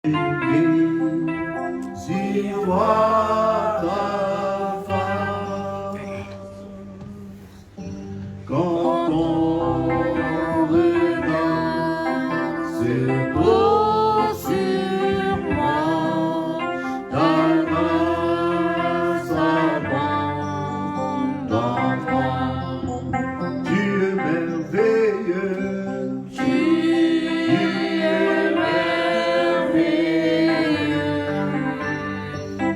Si vois ta face, quand ton regard se pose sur moi, ta grâce abonde en moi. Tu es merveilleux, tu es merveilleux.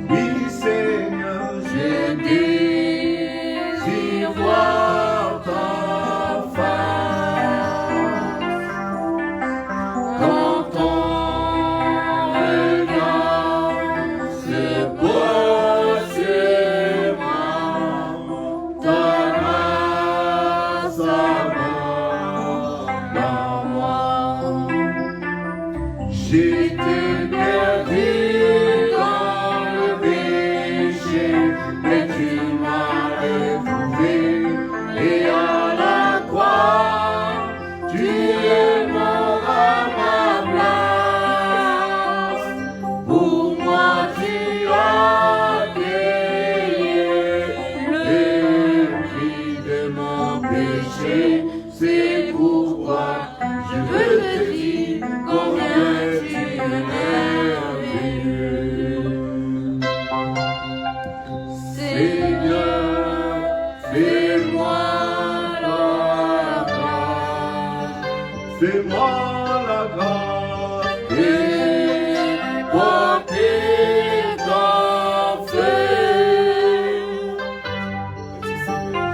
Oui, Seigneur, je désire voir ta face. Quand ton regard se pose sur moi, ta grâce abonde en moi. J'étais perdu dans le péché, mais tu m'as retrouvé. Et à la croix, tu es mort à ma place. Pour moi, tu as payé le prix de mon péché. C'est pourquoi je veux te dire combien tu es merveilleux. Seigneur, fais-moi la grâce, fais-moi la grâce de porter ton feu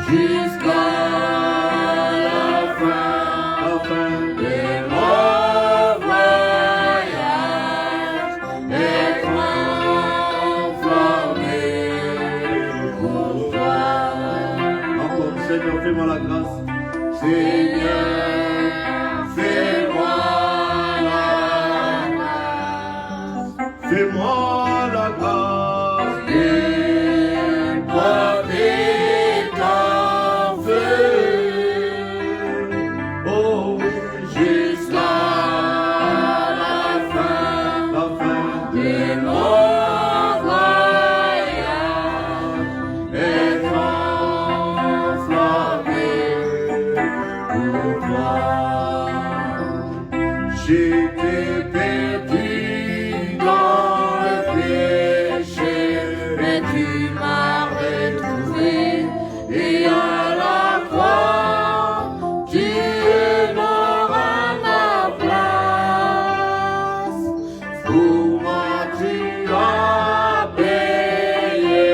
jusqu'à la fin de mon voyage, être enflammé pour toi. Encore, Seigneur, fais-moi la grâce. Seigneur, fais-moi la grâce. Fais-moi la grâce de porter ton feu. Oh oui, jusqu'à la fin de mon voyage, être enflammé pour toi. J'étais perdu dans le péché, mais tu m'as retrouvé. Et à la croix, tu es mort à ma place. Pour moi, tu as payé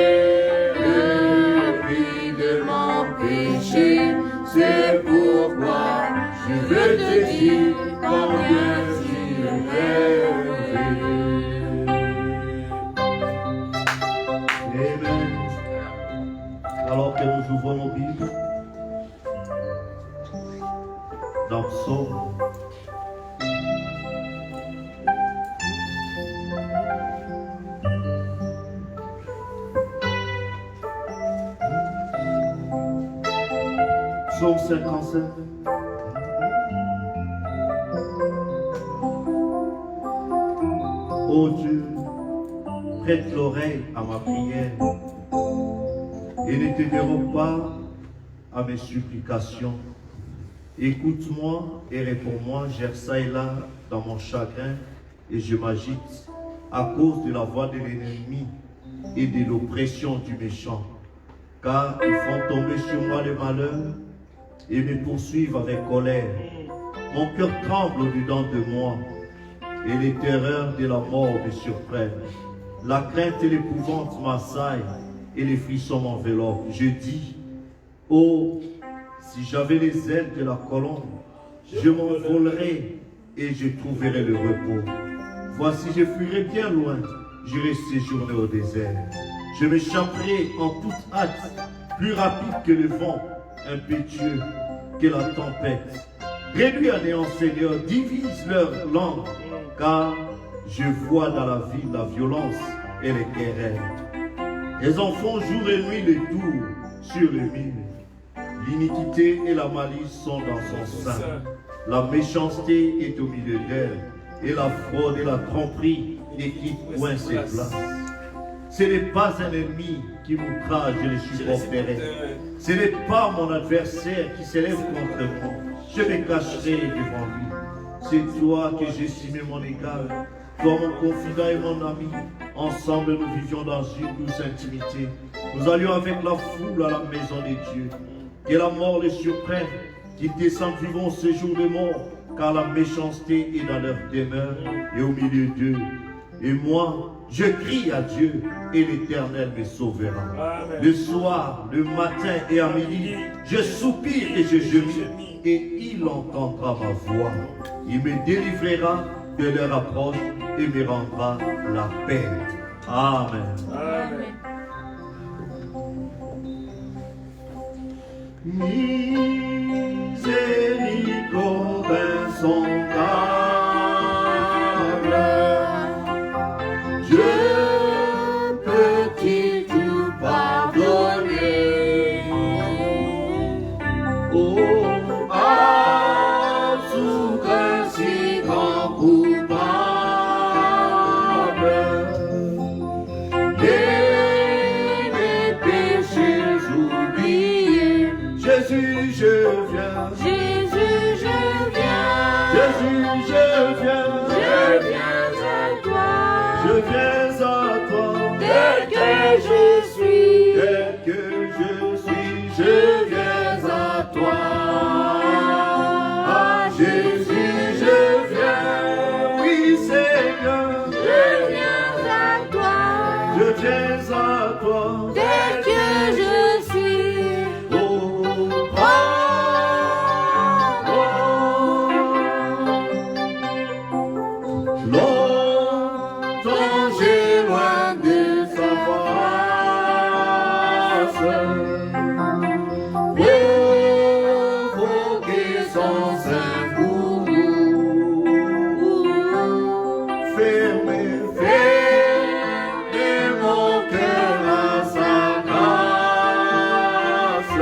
le prix de mon péché. C'est pourquoi je veux te dire combien tu es merveilleux. Amen. Alors que nous ouvrons nos Bibles dans Psaume, Psaume 57. Ô Dieu, prête l'oreille à ma prière et ne te dérobe pas à mes supplications. Écoute-moi et réponds-moi, j'erre ça et là dans mon chagrin et je m'agite à cause de la voix de l'ennemi et de l'oppression du méchant. Car ils font tomber sur moi le malheur et me poursuivent avec colère. Mon cœur tremble au-dedans de moi et les terreurs de la mort me surprennent. La crainte et l'épouvante m'assaillent et les frissons m'enveloppent. Je dis, oh, si j'avais les ailes de la colombe, je m'envolerais et je trouverais le repos. Voici, je fuirais bien loin, j'irai séjourner au désert. Je m'échapperai en toute hâte, plus rapide que le vent, impétueux que la tempête. Réduis à néant, Seigneur, divise leur langue, car je vois dans la ville la violence et les querelles. Les enfants jour et nuit les tours sur le mille. L'iniquité et la malice sont dans son sein. La méchanceté est au milieu d'elle. et la fraude et la tromperie ne quittent point ses places. Ce n'est pas un ennemi qui m'outrage, je le supporterai. Ce n'est pas mon adversaire qui s'élève contre moi. Je me cacherai devant lui. C'est toi que j'estimais mon égal, toi mon confident et mon ami. Ensemble, nous vivions dans une douce intimité. Nous allions avec la foule à la maison de Dieu. Que la mort les surprenne, qu'ils descendent vivants ce jour de mort, car la méchanceté est dans leur demeure et au milieu d'eux. Et moi, je crie à Dieu et l'Éternel me sauvera. Amen. Le soir, le matin et à midi, je soupire et je gémis et il entendra ma voix. Il me délivrera de leur approche et me rendra la paix. Amen. Amen. Miséricorde insondable, Dieu peut-il tout pardonner? Oh, souffre si grand coupable, et mes péchés oubliés. Jésus, je viens. Jésus, je viens. Jésus, je viens. Je viens à toi. Je viens à toi. Tel que je suis. Tel que je suis. Je viens à toi. Ah, Jésus, je viens. Oui, Seigneur. Je viens à toi. Je viens à toi. Tel que je suis. Longtemps j'ai loin de sa face, provoquer son sein pour nous, fermer mon cœur à sa grâce,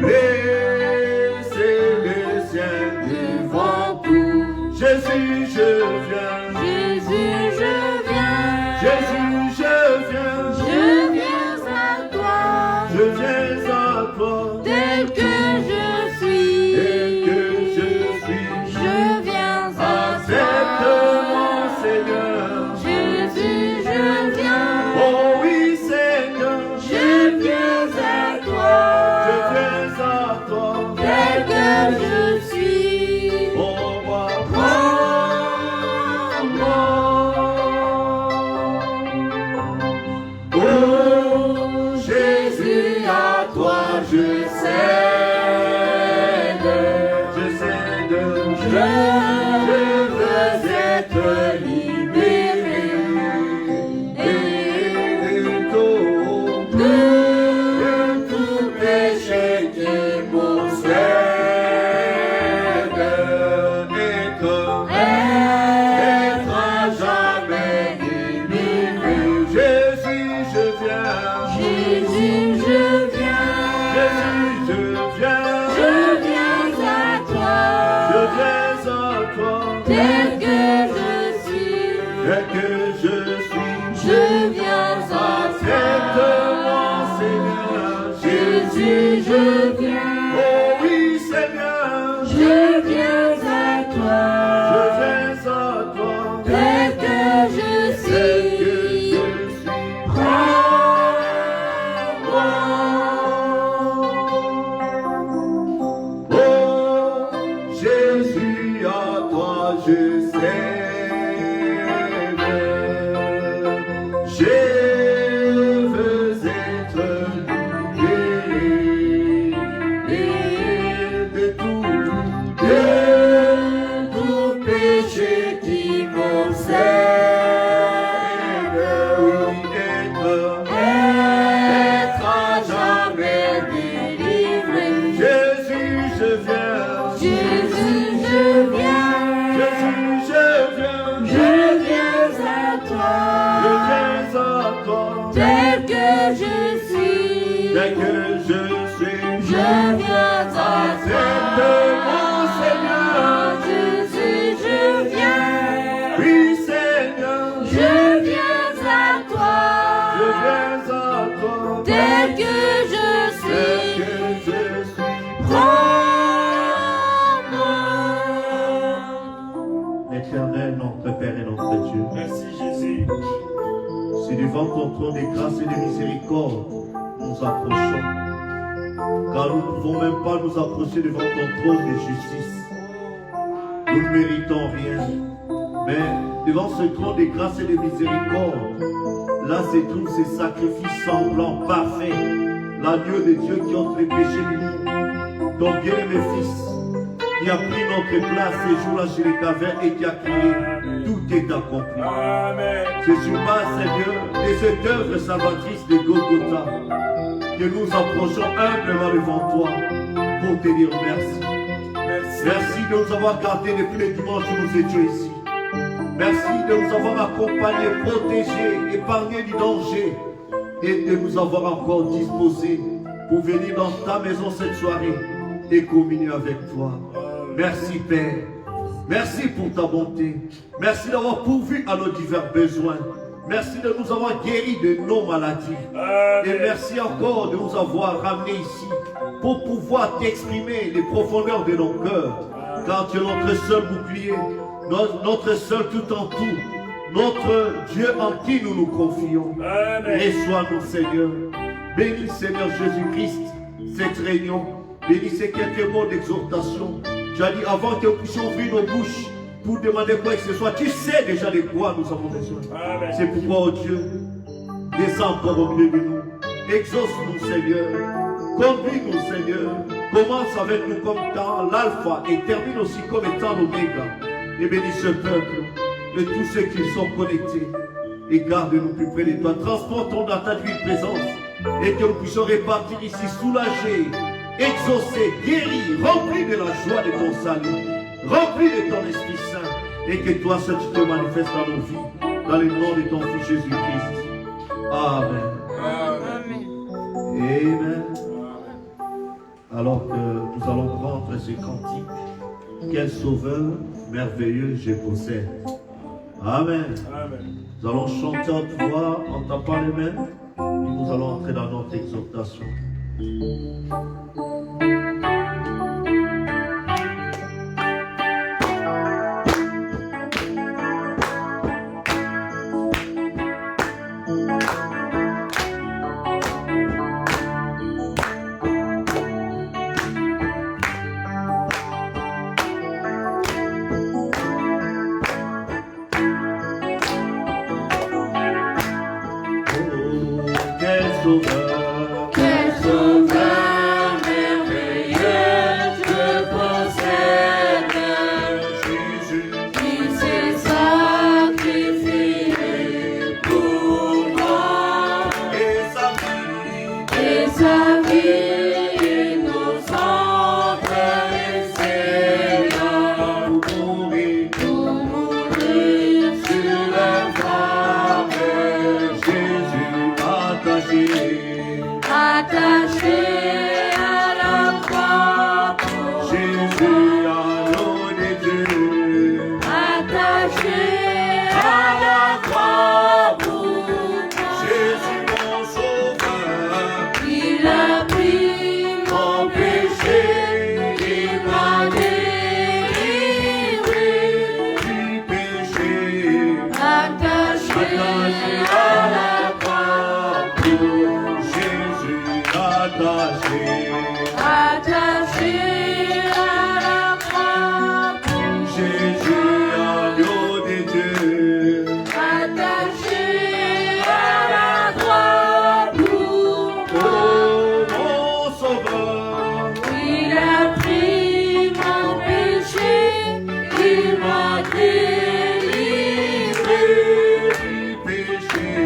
laisser le sien devant tout. Jésus, je viens. Jésus, je viens. Jésus, je viens. Je viens à toi. Je viens à toi. Tel que je suis. Tel que je suis. Je viens à toi. Accepte-moi, Seigneur. Jésus, je viens. Oh oui, Seigneur. Je viens à toi. Je viens à toi. Tel que je suis. Oh, Jésus, à toi je cède, je veux être libéré de tout péché qui m'obsède, être à jamais délivré. Jésus, je viens. Jésus, je viens. Jésus, je viens. Je viens à toi. Je viens à toi. Tel que je suis. Tel que je suis. Je viens à toi. Accepte-moi, Seigneur. Jésus, je viens. Oh oui, Seigneur. Je viens à toi. Je viens à toi. Tel que je suis. Jésus, à toi je cède. Je veux être libéré de tout péché qui m'obsède. Oui, être à jamais délivré. Jésus, je viens. Jésus, je viens. Jésus, je viens. Je viens à toi. Je viens à toi. Tel que je suis. Tel que je suis. Je viens à toi. Accepte-moi, Seigneur. Jésus, je notre Père et notre Dieu. Merci Jésus. C'est devant ton trône de grâce et de miséricorde nous approchons. Car nous ne pouvons même pas nous approcher devant ton trône de justice. Nous ne méritons rien. Mais devant ce trône de grâce et de miséricorde, là se trouve ce sacrifice semblant, parfait. L'agneau de Dieu qui ôte les péchés du monde. Ton bien-aimé Fils qui a pris notre place ces jours-là chez les cavernes et qui a crié, tout est accompli. Amen. C'est sur base, Seigneur, de cette œuvre salvatrice de Golgotha que nous approchons humblement devant toi pour te dire merci. Merci de nous avoir gardés depuis le dimanche où nous étions ici. Merci de nous avoir accompagnés, protégés, épargnés du danger et de nous avoir encore disposés pour venir dans ta maison cette soirée et communier avec toi. Merci Père. Merci pour ta bonté. Merci d'avoir pourvu à nos divers besoins. Merci de nous avoir guéris de nos maladies. Et merci encore de nous avoir ramenés ici pour pouvoir t'exprimer les profondeurs de nos cœurs. Car tu es notre seul bouclier, notre seul tout en tout, notre Dieu en qui nous nous confions. Reçois-nous Seigneur. Bénis Seigneur Jésus-Christ cette réunion. Bénis ces quelques mots d'exhortation. Tu as dit avant que nous puissions ouvrir nos bouches pour demander quoi que ce soit, tu sais déjà de quoi nous avons besoin. C'est pourquoi, oh Dieu, descends encore au milieu de nous. Exauce-nous, Seigneur. Conduis-nous, Seigneur. Commence avec nous comme dans l'alpha et termine aussi comme étant l'oméga. Et bénis ce peuple et tous ceux qui sont connectés. Et garde-nous plus près de toi. Transporte-nous dans ta divine présence et que nous puissions répartir ici soulagés, exaucés, guéris, remplis de la joie de ton salut, remplis de ton Esprit Saint, et que toi seul tu te manifestes dans nos vies, dans le nom de ton Fils Jésus-Christ. Amen. Amen. Amen. Alors que nous allons prendre ce cantique, quel sauveur merveilleux je possède. Amen. Amen. Nous allons chanter en toi en tapant les mains, et nous allons entrer dans notre exhortation. Quel sauveur merveilleux je possède, Jésus, qui s'est sacrifié pour moi, et sa vie innocente et Seigneur, pour mourir, pour mourir sur la croix. Jésus Attaché à la croix pour Jésus, agneau de Dieu. attaché à la croix pour moi. Jésus, mon sauveur, Il a pris mon péché, il m'a délivré, du péché. attaché à la croix pour Jésus, attaché. attaché à la croix pour Jésus, agneau de Dieu. attaché à la croix pour Oh, mon sauveur, il a pris mon péché, il m'a délivré, du péché.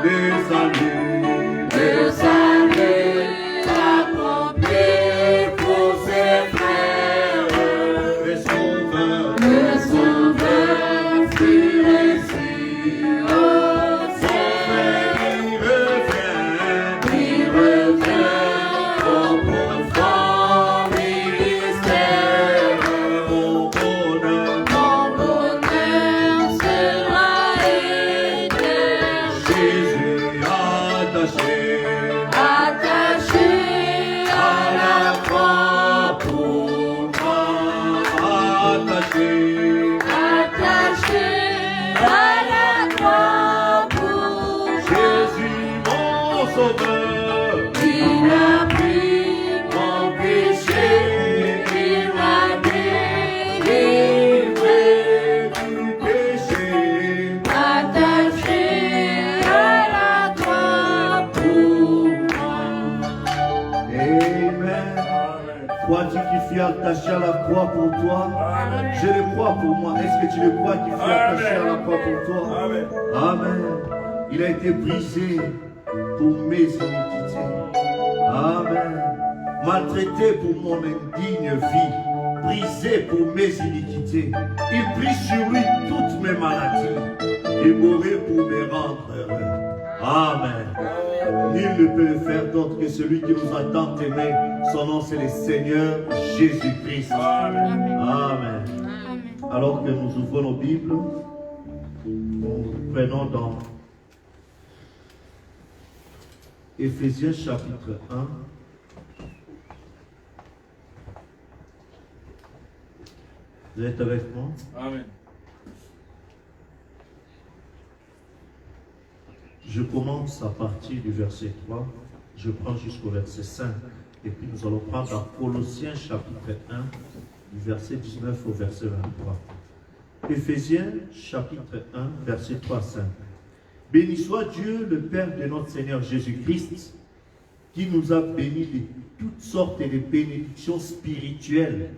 le salut accompli pour ses frères. Le Sauveur fut ainsi au ciel. Il revient au profond ministère. Mon bonheur sera éternel. Jésus Attaché à la croix pour moi. Attaché à la croix pour moi. Jésus mon sauveur. Il a pris mon péché, il m'a délivré Du péché. attaché à la croix pour moi. Amen. Crois-tu qu'il fut attaché à la croix pour toi? Je le crois pour moi. Est-ce que tu le crois qu'il fut attaché à la croix pour toi? Amen. Amen. Il a été brisé pour mes iniquités. Amen. Maltraité pour mon indigne vie. Brisé pour mes iniquités. Il prit sur lui toutes mes maladies. Et mourit pour me rendre heureux. Amen. Nul ne peut le faire d'autre que celui qui nous a tant aimés. Son nom c'est le Seigneur Jésus-Christ. Amen. Amen. Alors que nous ouvrons nos Bibles, nous prenons dans Éphésiens chapitre 1. Vous êtes avec moi? Amen. Je commence à partir du verset 3, je prends jusqu'au verset 5, et puis nous allons prendre dans Colossiens chapitre 1, du verset 19 au verset 23. Éphésiens chapitre 1, verset 3 à 5. Béni soit Dieu, le Père de notre Seigneur Jésus-Christ, qui nous a bénis de toutes sortes de bénédictions spirituelles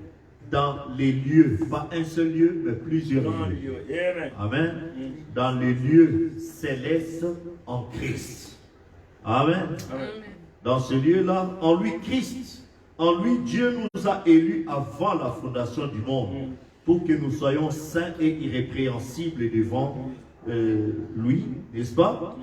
dans les lieux, pas un seul lieu, mais plusieurs Dans le lieux. lieu. Amen. Amen. Dans les lieux célestes en Christ. Amen. Amen. Dans ce lieu-là, en lui Christ, en lui Dieu nous a élus avant la fondation du monde pour que nous soyons saints et irrépréhensibles devant lui, n'est-ce pas?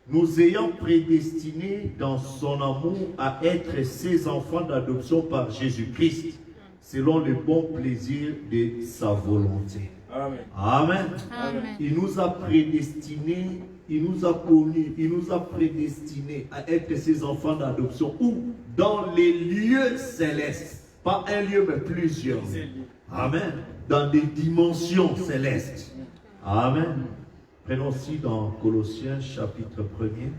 Nous ayant prédestinés dans son amour à être ses enfants d'adoption par Jésus-Christ, selon le bon plaisir de sa volonté. Amen. Amen. Amen. Il nous a prédestinés, il nous a connus, il nous a prédestinés à être ses enfants d'adoption. Où? Dans les lieux célestes. Pas un lieu, mais plusieurs. Amen. Dans des dimensions célestes. Amen. Prenons aussi dans Colossiens chapitre 1er.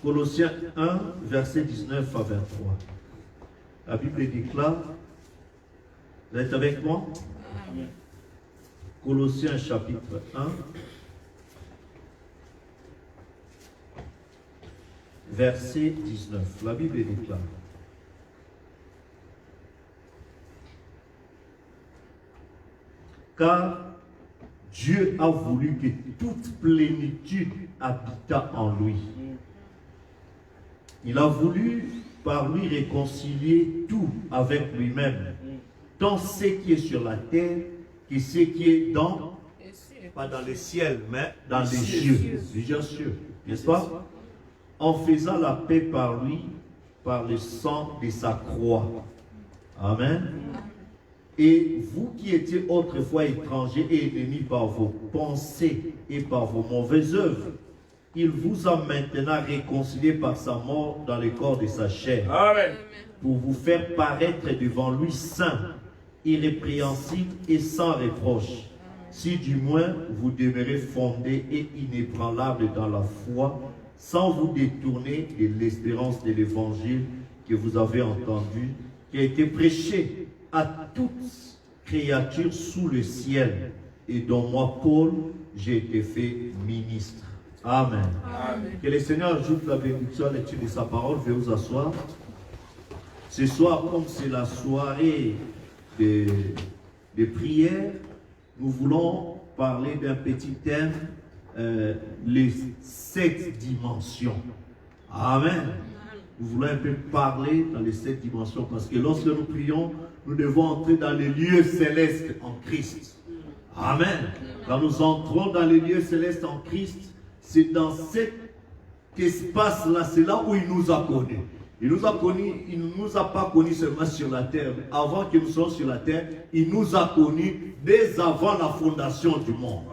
Colossiens 1, verset 19 à 23. La Bible déclare, vous êtes avec moi? Amen. Colossiens chapitre 1, verset 19. La Bible déclare. Car Dieu a voulu que toute plénitude habitât en lui. Il a voulu par lui réconcilier tout avec lui-même, tant ce qui est sur la terre que ce qui est dans, pas dans les ciels, mais dans les cieux, plusieurs cieux, n'est-ce pas? En faisant la paix par lui, par le sang de sa croix. Amen. Et vous qui étiez autrefois étrangers et ennemis par vos pensées et par vos mauvaises œuvres, il vous a maintenant réconciliés par sa mort dans le corps de sa chair, Amen. pour vous faire paraître devant lui saint, irrépréhensible et sans reproche, si du moins vous demeurez fondés et inébranlables dans la foi, sans vous détourner de l'espérance de l'évangile que vous avez entendu, qui a été prêché à toute créature sous le ciel, et dont moi, Paul, j'ai été fait ministre. Amen. Amen. Que le Seigneur ajoute la bénédiction à l'étude de sa parole. Veuillez vous asseoir. Ce soir, comme c'est la soirée de prière, nous voulons parler d'un petit thème les 7 dimensions. Amen. Nous voulons un peu parler dans les 7 dimensions parce que lorsque nous prions, nous devons entrer dans les lieux célestes en Christ. Amen. Quand nous entrons dans les lieux célestes en Christ, c'est dans cet espace-là, c'est là où il nous a connus. Il nous a connus, il ne nous a pas connus seulement sur la terre. Mais avant que nous soyons sur la terre, il nous a connus dès avant la fondation du monde.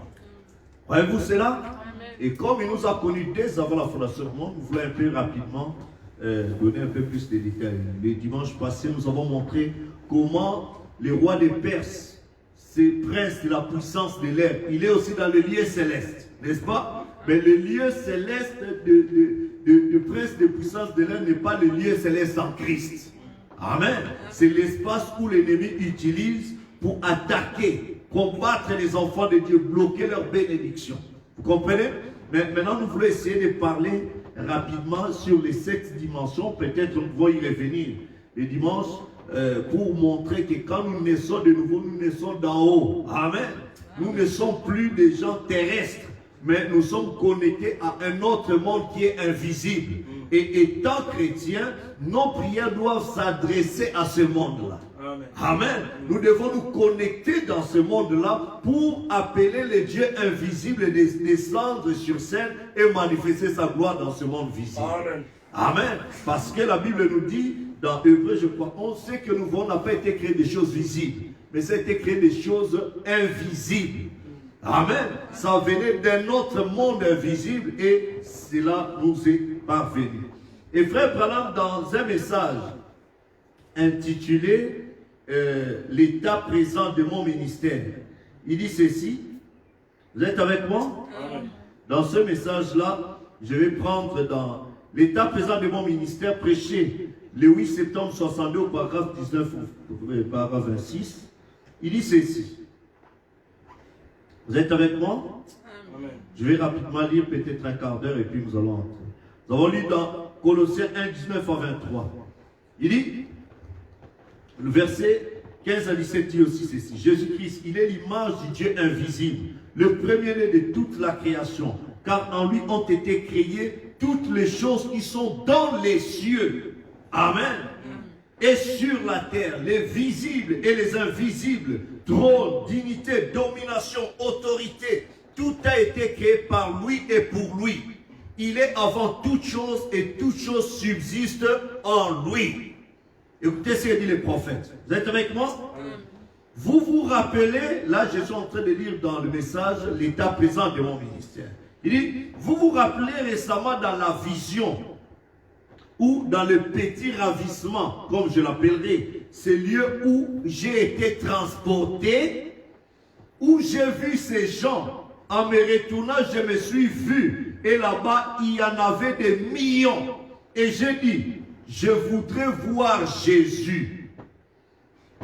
Voyez-vous cela? Et comme il nous a connus dès avant la fondation du monde, nous voulons un peu rapidement donner un peu plus de détails. Le dimanche passé, nous avons montré comment le roi des Perses, c'est prince de la puissance de l'air. Il est aussi dans le lieu céleste, n'est-ce pas? Mais le lieu céleste de prince de puissance de l'air n'est pas le lieu céleste en Christ. Amen. C'est l'espace où l'ennemi utilise pour attaquer, combattre les enfants de Dieu, bloquer leur bénédiction. Vous comprenez? Mais maintenant, nous voulons essayer de parler rapidement sur les 7 dimensions. Peut-être nous pouvons y revenir le dimanche pour montrer que quand nous naissons de nouveau, nous naissons d'en haut. Amen. Nous ne sommes plus des gens terrestres, mais nous sommes connectés à un autre monde qui est invisible. Et étant chrétiens, nos prières doivent s'adresser à ce monde-là. Amen. Amen. Nous devons nous connecter dans ce monde-là pour appeler le Dieu invisible et descendre sur scène et manifester sa gloire dans ce monde visible. Amen. Amen. Parce que la Bible nous dit, dans Hébreux, je crois, on sait que nous n'a pas été créé des choses visibles, mais ça a été créé des choses invisibles. Amen. Ça venait d'un autre monde invisible et cela nous est parvenu. Et frère Branham, dans un message intitulé l'état présent de mon ministère, il dit ceci. Vous êtes avec moi? Amen. Dans ce message-là, je vais prendre dans l'état présent de mon ministère prêché le 8 septembre 62 au paragraphe 19, paragraphe 26. Il dit ceci. Vous êtes avec moi? Amen. Je vais rapidement lire peut-être un quart d'heure et puis nous allons entrer. Nous avons lu dans Colossiens 1, 19 à 23. Il dit, le verset 15 à 17 dit aussi ceci. Jésus-Christ, il est l'image du Dieu invisible, le premier-né de toute la création, car en lui ont été créées toutes les choses qui sont dans les cieux. Amen. Et sur la terre, les visibles et les invisibles, trône, dignité, domination, autorité, tout a été créé par lui et pour lui. Il est avant toute chose et toute chose subsiste en lui. Écoutez ce que dit les prophètes. Vous êtes avec moi? Vous vous rappelez, là je suis en train de lire dans le message l'état présent de mon ministère. Il dit, vous vous rappelez récemment dans la vision ou dans le petit ravissement, comme je l'appellerai, c'est lieu où j'ai été transporté, où j'ai vu ces gens. En me retournant, je me suis vu. Et là-bas, il y en avait des millions. Et j'ai dit, je voudrais voir Jésus.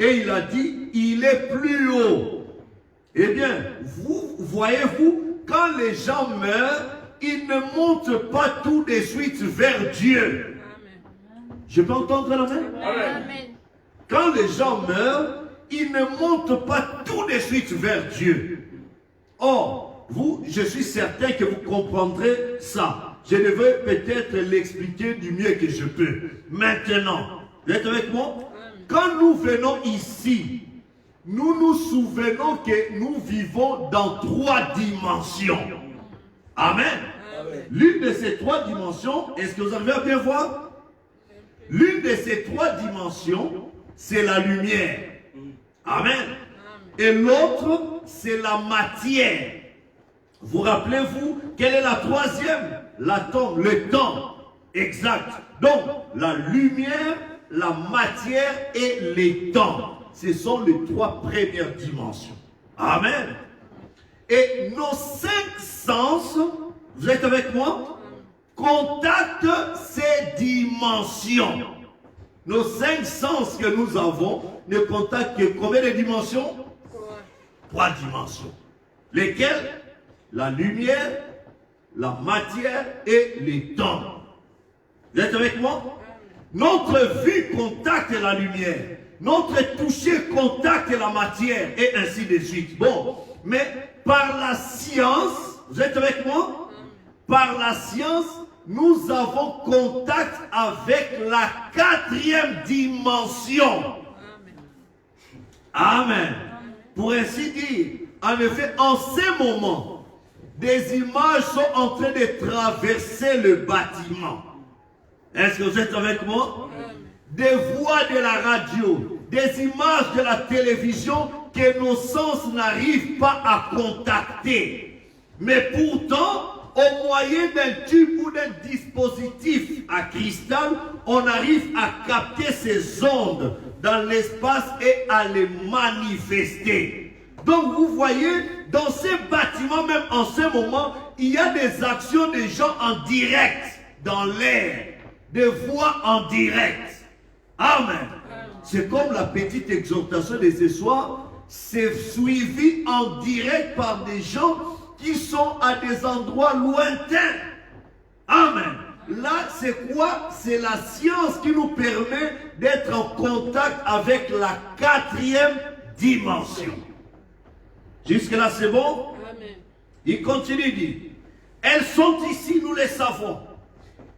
Et il a dit, il est plus haut. Eh bien, vous voyez-vous, quand les gens meurent, ils ne montent pas tout de suite vers Dieu. Amen. Je peux entendre la main? Amen. Quand les gens meurent, ils ne montent pas tout de suite vers Dieu. Or, vous, je suis certain que vous comprendrez ça. Je devrais peut-être l'expliquer du mieux que je peux. Maintenant, vous êtes avec moi? Quand nous venons ici, nous nous souvenons que nous vivons dans 3 dimensions. Amen. L'une de ces 3 dimensions, est-ce que vous arrivez à bien voir? L'une de ces 3 dimensions, c'est la lumière. Amen. Et l'autre, c'est la matière. Vous rappelez-vous, quelle est la 3e? L'atome, le temps. Exact. Donc, la lumière, la matière et les temps. Ce sont les 3 premières dimensions. Amen. Et nos 5 sens, vous êtes avec moi, contactent ces dimensions. Nos 5 sens que nous avons ne contactent que combien de dimensions? 3 dimensions. Lesquelles? La lumière, la matière et les temps. Vous êtes avec moi? Notre vue contacte la lumière. Notre toucher contacte la matière et ainsi de suite. Bon, mais par la science, Vous êtes avec moi? Par la science, nous avons contact avec la 4e dimension. Amen. Pour ainsi dire, en effet, en ces moments, des images sont en train de traverser le bâtiment. Est-ce que vous êtes avec moi? Des voix de la radio, des images de la télévision que nos sens n'arrivent pas à contacter. Mais pourtant, au moyen d'un tube ou d'un dispositif à cristal, on arrive à capter ces ondes dans l'espace et à les manifester. Donc vous voyez, dans ces bâtiments, même en ce moment, il y a des actions des gens en direct, dans l'air, des voix en direct. Amen. C'est comme la petite exhortation de ce soir, c'est suivi en direct par des gens qui sont à des endroits lointains. Amen. Là, c'est quoi? C'est la science qui nous permet d'être en contact avec la 4e dimension. Jusque-là, c'est bon? Amen. Il continue, dit, elles sont ici, nous les savons.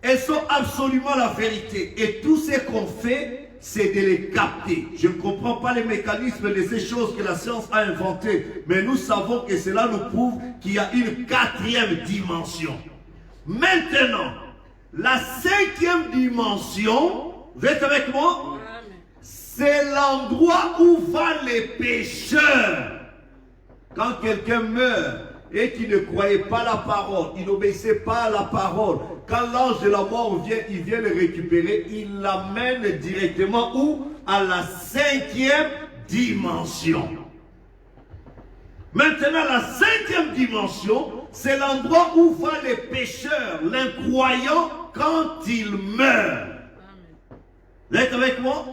Elles sont absolument la vérité. Et tout ce qu'on fait, c'est de les capter. Je ne comprends pas les mécanismes de ces choses que la science a inventées. Mais nous savons que cela nous prouve qu'il y a une 4e dimension. Maintenant, la 5e dimension, vous êtes avec moi? C'est l'endroit où vont les pécheurs. Quand quelqu'un meurt et qui ne croyait pas la parole, il n'obéissait pas à la parole, quand l'ange de la mort vient, il vient le récupérer, il l'amène directement où? À la 5e dimension. Maintenant, la 5e dimension, c'est l'endroit où vont les pécheurs, l'incroyant, quand il meurt. Vous êtes avec moi?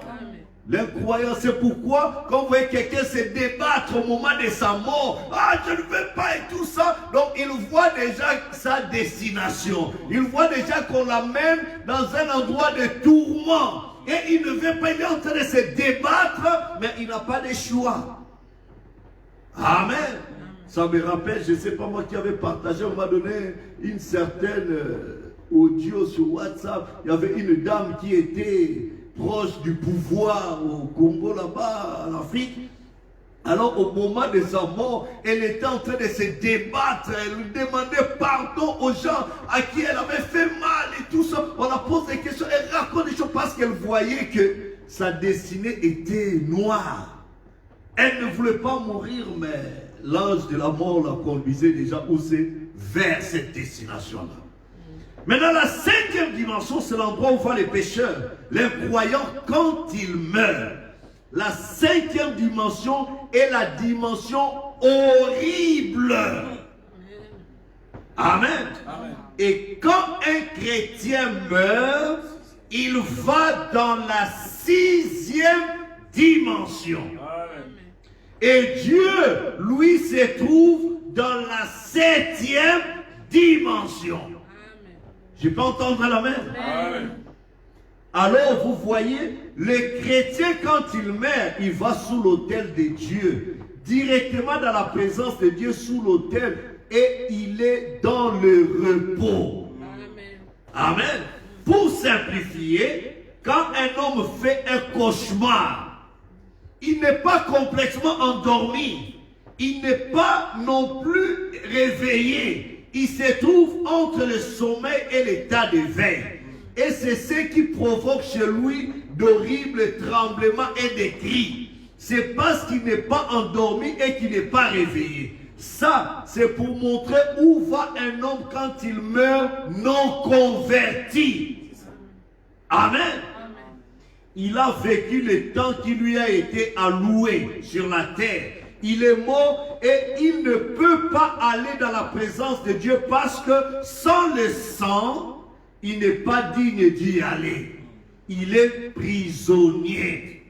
L'incroyant, c'est pourquoi, quand vous voyez quelqu'un se débattre au moment de sa mort, ah, je ne veux pas et tout ça, donc il voit déjà sa destination. Il voit déjà qu'on l'amène dans un endroit de tourment. Et il ne veut pas, il est en train de se débattre, mais il n'a pas de choix. Amen. Ça me rappelle, je ne sais pas moi qui avait partagé, on m'a donné une certaine audio sur WhatsApp. Il y avait une dame qui était proche du pouvoir au Congo là-bas, en Afrique. Alors au moment de sa mort, elle était en train de se débattre, elle demandait pardon aux gens à qui elle avait fait mal et tout ça. On la pose des questions, elle raconte des choses parce qu'elle voyait que sa destinée était noire. Elle ne voulait pas mourir, mais l'ange de la mort la conduisait déjà où c'est? Vers cette destination-là. Maintenant, la 5e dimension, c'est l'endroit où vont les pécheurs, les croyants quand ils meurent. La 5e dimension est la dimension horrible. Amen. Amen. Et quand un chrétien meurt, il va dans la 6e dimension. Amen. Et Dieu, lui, se trouve dans la 7e dimension. Je peux entendre la main? Amen. Alors vous voyez, le chrétien quand il meurt, il va sous l'autel de Dieu, directement dans la présence de Dieu sous l'autel, et il est dans le repos. Amen. Amen. Pour simplifier, quand un homme fait un cauchemar, il n'est pas complètement endormi, il n'est pas non plus réveillé. Il se trouve entre le sommeil et l'état d'éveil. Et c'est ce qui provoque chez lui d'horribles tremblements et des cris. C'est parce qu'il n'est pas endormi et qu'il n'est pas réveillé. Ça, c'est pour montrer où va un homme quand il meurt non converti. Amen. Il a vécu le temps qui lui a été alloué sur la terre. Il est mort et il ne peut pas aller dans la présence de Dieu parce que sans le sang, il n'est pas digne d'y aller. Il est prisonnier.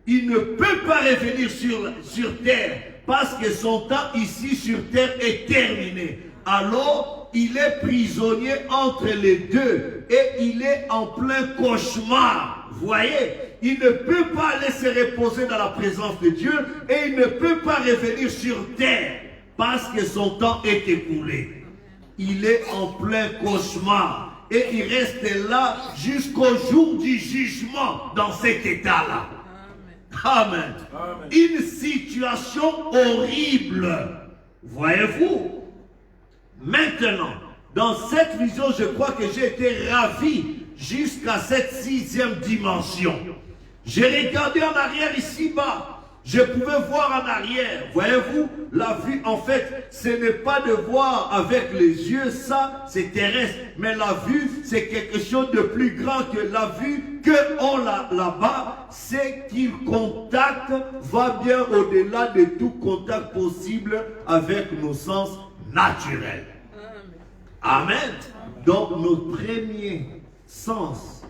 Il ne peut pas revenir sur terre parce que son temps ici sur terre est terminé. Alors, il est prisonnier entre les deux et il est en plein cauchemar. Vous voyez, il ne peut pas aller se reposer dans la présence de Dieu et il ne peut pas revenir sur terre parce que son temps est écoulé. il est en plein cauchemar. Et il reste là jusqu'au jour du jugement dans cet état-là. Amen. Amen. Une situation horrible. Voyez-vous? Maintenant, dans cette vision, je crois que j'ai été ravi jusqu'à cette 6e dimension. J'ai regardé en arrière ici-bas. Je pouvais voir en arrière. Voyez-vous, la vue, en fait, ce n'est pas de voir avec les yeux, ça, c'est terrestre. Mais la vue, c'est quelque chose de plus grand que la vue qu'on a là-bas. C'est qu'il contact, va bien au-delà de tout contact possible avec nos sens naturels. Amen. Donc, notre premier sens,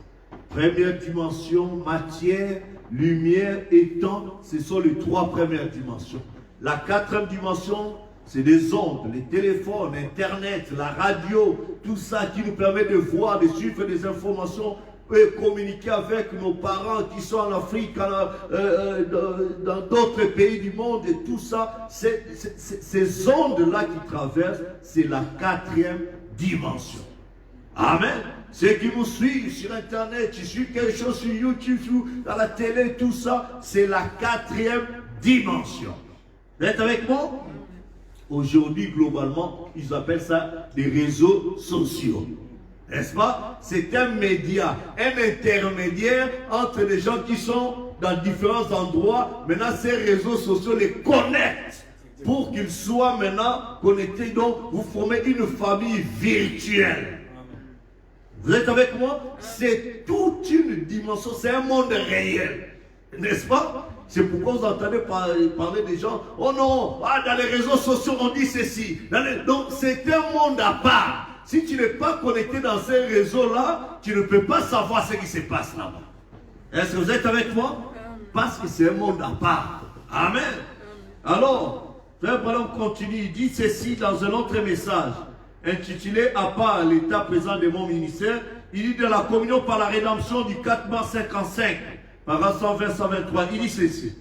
première dimension, matière, lumière et temps, ce sont les 3 premières dimensions. La 4e dimension, c'est les ondes, les téléphones, Internet, la radio, tout ça qui nous permet de voir, de suivre des informations et communiquer avec nos parents qui sont en Afrique, dans d'autres pays du monde et tout ça. Ces ondes-là qui traversent, c'est la 4e dimension. Amen. Ceux qui nous suivent sur Internet, qui suivent quelque chose sur YouTube, à la télé, tout ça, c'est la 4e dimension. Vous êtes avec moi? Aujourd'hui, globalement, ils appellent ça des réseaux sociaux. N'est-ce pas? C'est un média, un intermédiaire entre les gens qui sont dans différents endroits. Maintenant, ces réseaux sociaux les connectent pour qu'ils soient maintenant connectés. Donc, vous formez une famille virtuelle. Vous êtes avec moi? C'est toute une dimension, c'est un monde réel. N'est-ce pas? C'est pourquoi vous entendez parler des gens. Oh non, dans les réseaux sociaux on dit ceci. Donc c'est un monde à part. Si tu n'es pas connecté dans ces réseaux-là, tu ne peux pas savoir ce qui se passe là-bas. Est-ce que vous êtes avec moi? Parce que c'est un monde à part. Amen. Alors, Frère Branham continue, il dit ceci dans un autre message, intitulé à part l'état présent de mon ministère. Il dit de la communion par la rédemption du 4 mars 55, par 120-123, il dit ceci.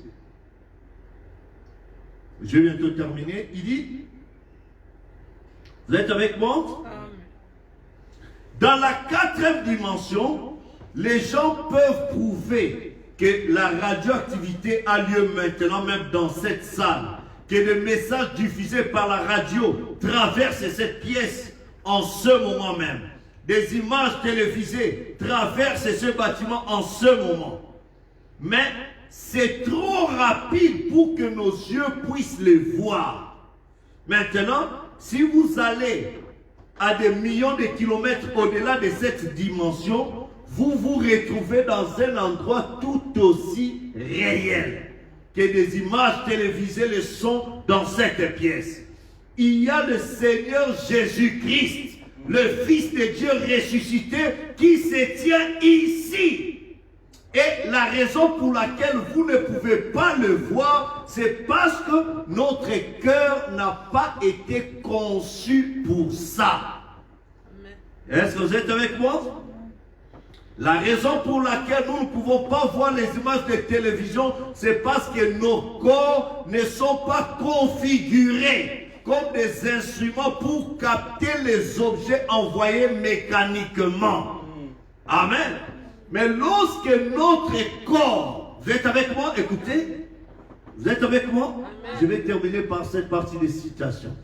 Je vais bientôt terminer. Il dit, vous êtes avec moi? Dans la 4e dimension, les gens peuvent prouver que la radioactivité a lieu maintenant, même dans cette salle, que le message diffusé par la radio traverse cette pièce en ce moment même. Des images télévisées traversent ce bâtiment en ce moment. Mais c'est trop rapide pour que nos yeux puissent les voir. Maintenant, si vous allez à des millions de kilomètres au-delà de cette dimension, vous vous retrouvez dans un endroit tout aussi réel que des images télévisées le sont dans cette pièce. Il y a le Seigneur Jésus-Christ, le Fils de Dieu ressuscité, qui se tient ici. Et la raison pour laquelle vous ne pouvez pas le voir, c'est parce que notre cœur n'a pas été conçu pour ça. Est-ce que vous êtes avec moi? La raison pour laquelle nous ne pouvons pas voir les images de télévision, c'est parce que nos corps ne sont pas configurés comme des instruments pour capter les objets envoyés mécaniquement. Amen. Mais lorsque notre corps, vous êtes avec moi? Écoutez, vous êtes avec moi? Amen. Je vais terminer par cette partie de citation.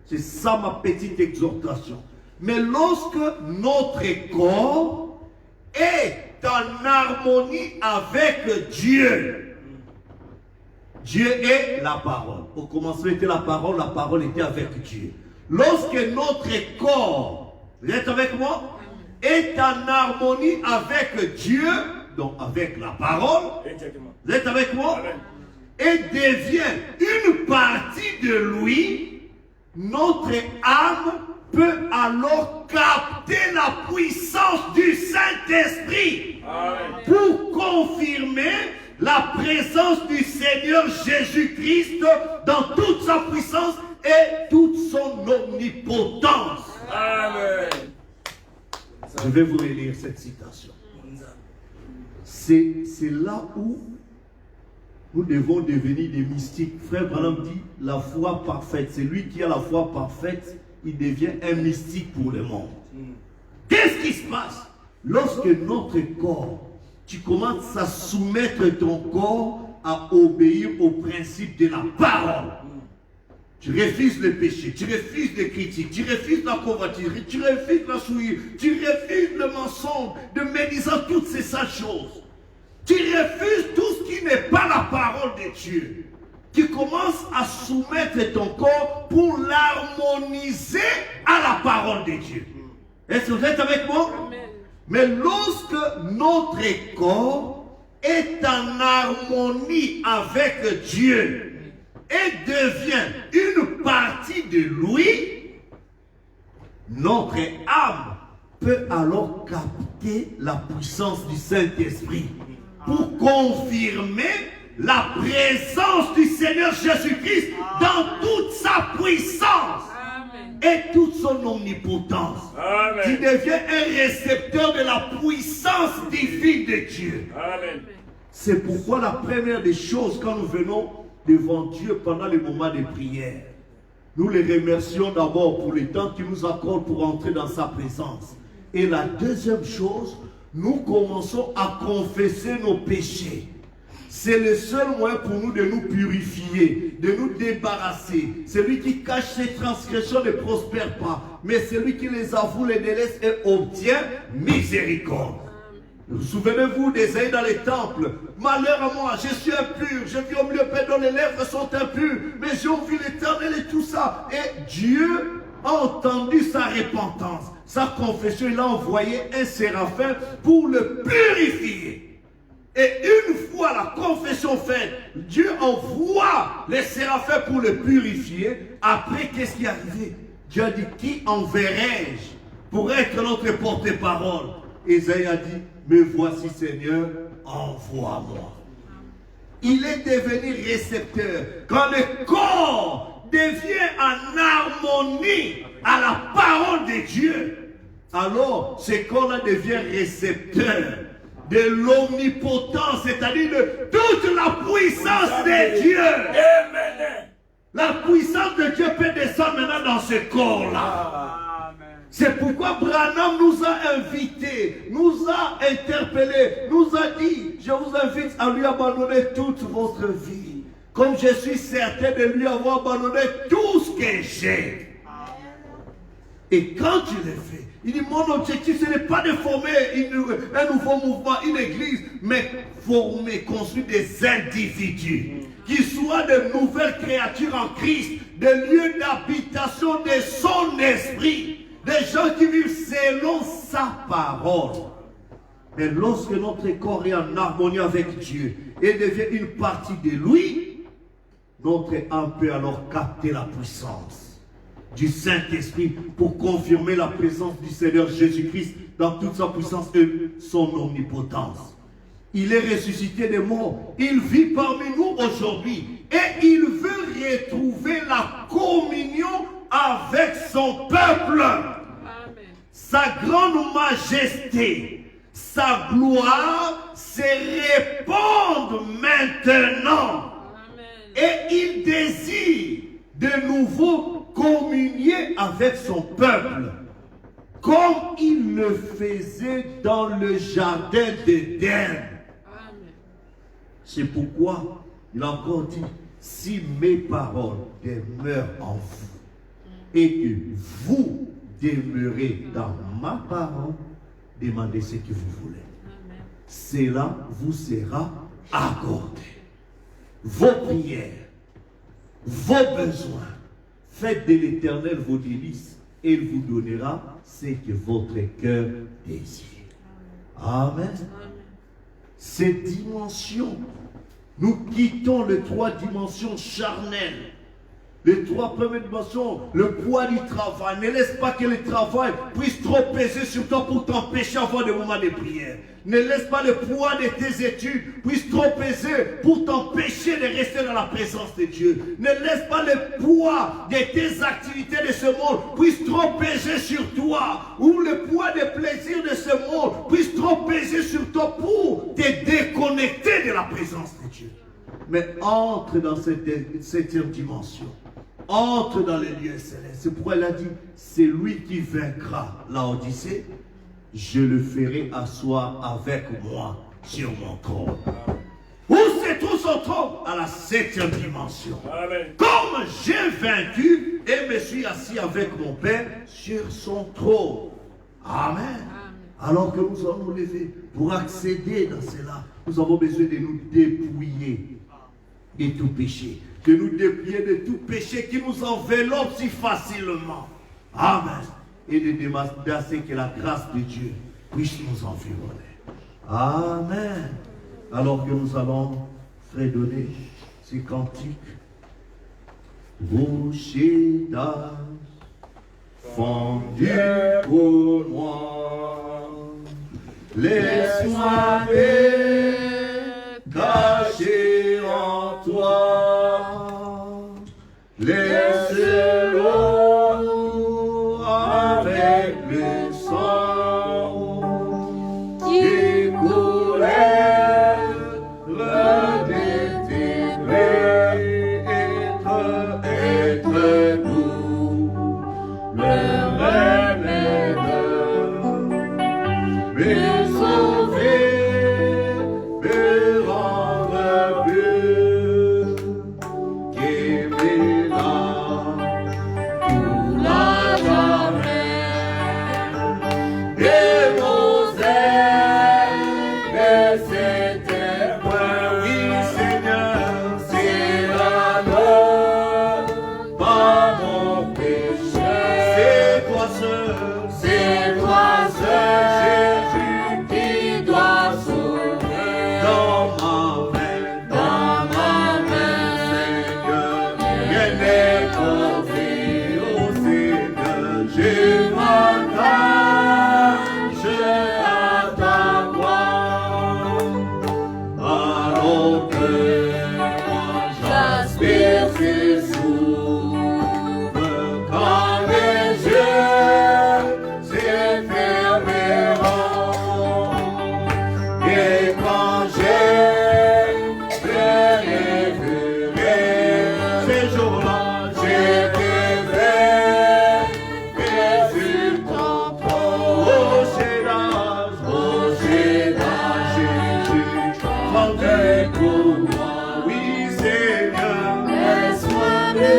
C'est ça ma petite exhortation. Mais lorsque notre corps est en harmonie avec Dieu, Dieu est la parole. Au commencement était la parole était avec Dieu. Lorsque notre corps, vous êtes avec moi, est en harmonie avec Dieu, donc avec la parole, vous êtes avec moi, et devient une partie de lui, notre âme peut alors capter la puissance du Saint-Esprit pour confirmer la présence du Seigneur Jésus-Christ dans toute sa puissance et toute son omnipotence. Amen. Je vais vous relire cette citation. C'est là où nous devons devenir des mystiques. Frère Branham dit, la foi parfaite. C'est lui qui a la foi parfaite. il devient un mystique pour le monde. Qu'est-ce qui se passe? Lorsque notre corps, tu commences à soumettre ton corps à obéir au principe de la parole. Tu refuses le péché, tu refuses les critiques, tu refuses la convoitise, tu refuses la souillure, tu refuses le mensonge, de médisant toutes ces sales choses. Tu refuses tout ce qui n'est pas la parole de Dieu. Tu commences à soumettre ton corps pour l'harmoniser à la parole de Dieu. Est-ce que vous êtes avec moi? Amen. Mais lorsque notre corps est en harmonie avec Dieu et devient une partie de lui, notre âme peut alors capter la puissance du Saint-Esprit pour confirmer la présence du Seigneur Jésus-Christ dans toute sa puissance et toute son omnipotence. Amen. Tu deviens un récepteur de la puissance divine de Dieu. Amen. C'est pourquoi la première des choses quand nous venons devant Dieu pendant les moments de prière, nous les remercions d'abord pour le temps qu'il nous accorde pour entrer dans sa présence. Et la deuxième chose, nous commençons à confesser nos péchés. C'est le seul moyen pour nous de nous purifier, de nous débarrasser. Celui qui cache ses transgressions ne prospère pas, mais celui qui les avoue les délaisse et obtient miséricorde. Souvenez-vous d'Ésaïe dans les temples. Malheur à moi, je suis impur, je vis au milieu de peuple dont les lèvres sont impures, mais j'ai vu l'Éternel et tout ça. Et Dieu a entendu sa repentance, sa confession. Il a envoyé un séraphin pour le purifier. Et une fois la confession faite, Dieu envoie les séraphins pour le purifier. Après, qu'est-ce qui est arrivé? Dieu a dit, qui enverrai-je pour être notre porte-parole? Ésaïe a dit, me voici Seigneur, envoie-moi. Il est devenu récepteur. Quand le corps devient en harmonie à la parole de Dieu, alors ce corps-là devient récepteur de l'omnipotence, c'est-à-dire de toute la puissance de Dieu. Amen. La puissance de Dieu peut descendre maintenant dans ce corps-là. C'est pourquoi Branham nous a invités, nous a interpellés, nous a dit, je vous invite à lui abandonner toute votre vie, comme je suis certain de lui avoir abandonné tout ce que j'ai. Et quand tu le fais, il dit, mon objectif, ce n'est pas de former un nouveau mouvement, une église, mais former, construire des individus qui soient de nouvelles créatures en Christ, des lieux d'habitation de son esprit. Des gens qui vivent selon sa parole. Mais lorsque notre corps est en harmonie avec Dieu et devient une partie de lui, notre âme peut alors capter la puissance du Saint-Esprit pour confirmer la présence du Seigneur Jésus-Christ dans toute sa puissance et son omnipotence. Il est ressuscité des morts. Il vit parmi nous aujourd'hui et il veut retrouver la communion avec son peuple. Amen. Sa grande majesté, sa gloire se répandent maintenant. Amen. Et il désire de nouveau communier avec son peuple, comme il le faisait dans le jardin d'Éden. C'est pourquoi il a encore dit, si mes paroles demeurent en vous, et que vous demeurez dans ma parole, demandez ce que vous voulez. Amen. Cela vous sera accordé. Vos prières, vos besoins, faites de l'Éternel vos délices, et il vous donnera ce que votre cœur désire. Amen. Amen. Ces dimensions, nous quittons les trois dimensions charnelles. Les trois premières dimensions, le poids du travail. Ne laisse pas que le travail puisse trop peser sur toi pour t'empêcher d'avoir des moments de prière. Ne laisse pas le poids de tes études puisse trop peser pour t'empêcher de rester dans la présence de Dieu. Ne laisse pas le poids de tes activités de ce monde puisse trop peser sur toi. Ou le poids des plaisirs de ce monde puisse trop peser sur toi pour te déconnecter de la présence de Dieu. Mais entre dans cette septième dimension. entre dans les lieux célestes. C'est pourquoi elle a dit, c'est lui qui vaincra la Odyssée, je le ferai asseoir avec moi sur mon trône. Où se trouve son trône? À la 7e dimension. Amen. Comme j'ai vaincu et me suis assis avec mon Père sur son trône. Amen. Alors que nous allons nous lever pour accéder dans cela, nous avons besoin de nous dépouiller de tout péché. De nous dépouiller de tout péché qui nous enveloppe si facilement. Amen. Et de demander que la grâce de Dieu puisse nous environner. Amen. Alors que nous allons fredonner ces cantiques. Rocher d'âge, fondu pour moi, laisse-moi me cacher en toi, laisse-le avec le sang qui coulait de tes plaies, être nous, le remède, me sauver, me rendre plus, qui me l'a pour la jamais, et nos ailes, c'était point, oui Seigneur, c'est la loi, pas mon péché, c'est toi seul, Jésus qui doit sauver, dans ma main, Seigneur, rien n'est confié au Seigneur, je m'attache à ta croix, alors que moi j'aspire ses souffles, quand mes yeux se fermeront, et quand je me réveillerai, ces jours-là, je te verrai sur ton trône. Rocher d'âge, Jésus, fondé pour moi, oui Seigneur, laisse-moi me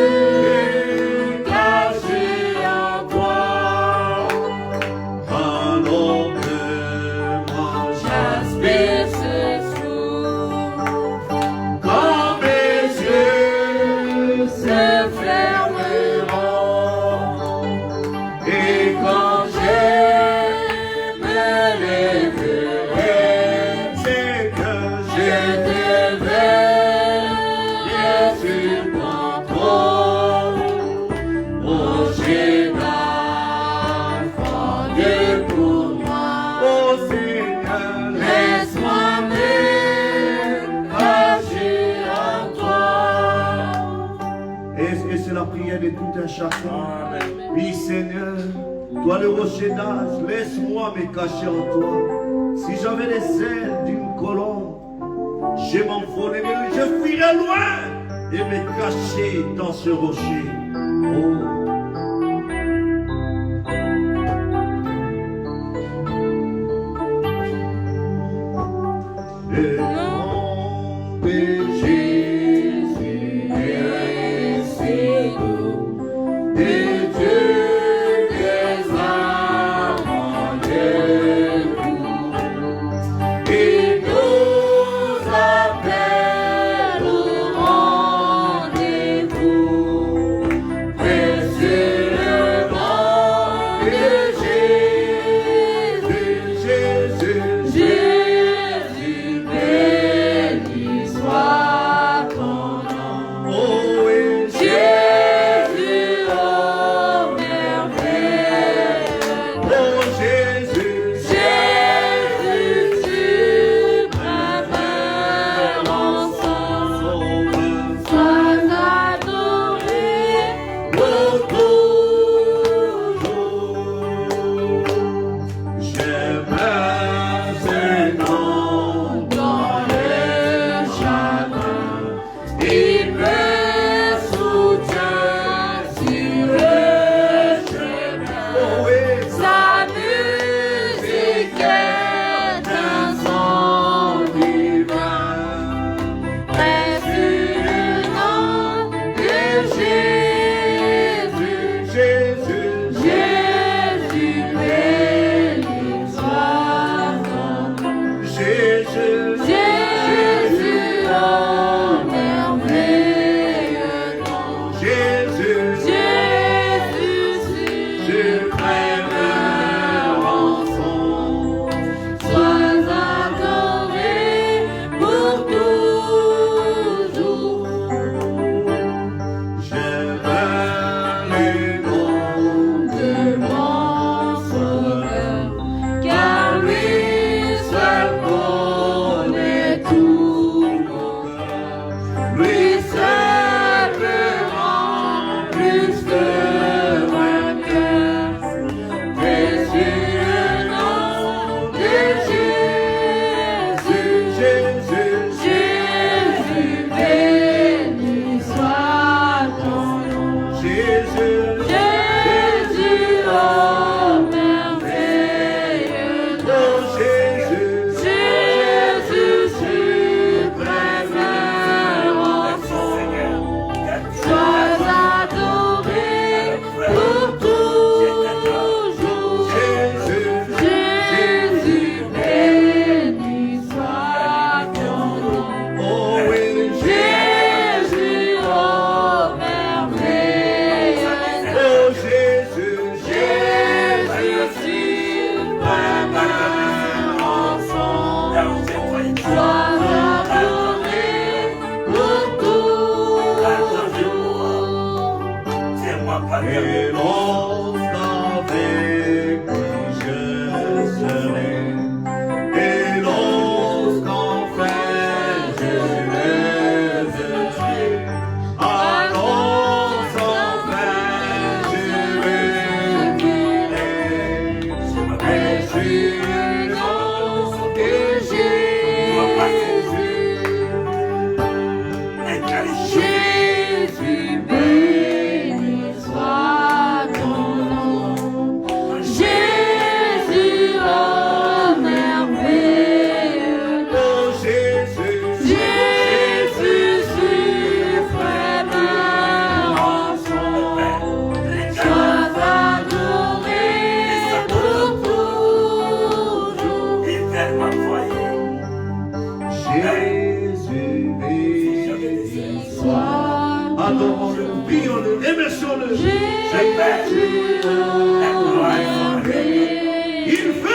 cacher en toi, alors que moi j'aspire ce souffle, quand mes yeux se fermeront, et quand je me lèverai, c'est que je te verrai sur ton trône. Rocher d'âge, fondé pour moi, ô Seigneur, laisse-moi me cacher en toi. Et c'est la prière de tout un chacun. Oui Seigneur, toi le rocher d'âge, laisse-moi me cacher en toi. Si j'avais les ailes d'une colombe, je m'envolerais, je fuirais loin et me cacher dans ce rocher. Oh. Le nom de Jésus est si doux, et Dieu des âmes de tout, il nous appelle au rendez-vous,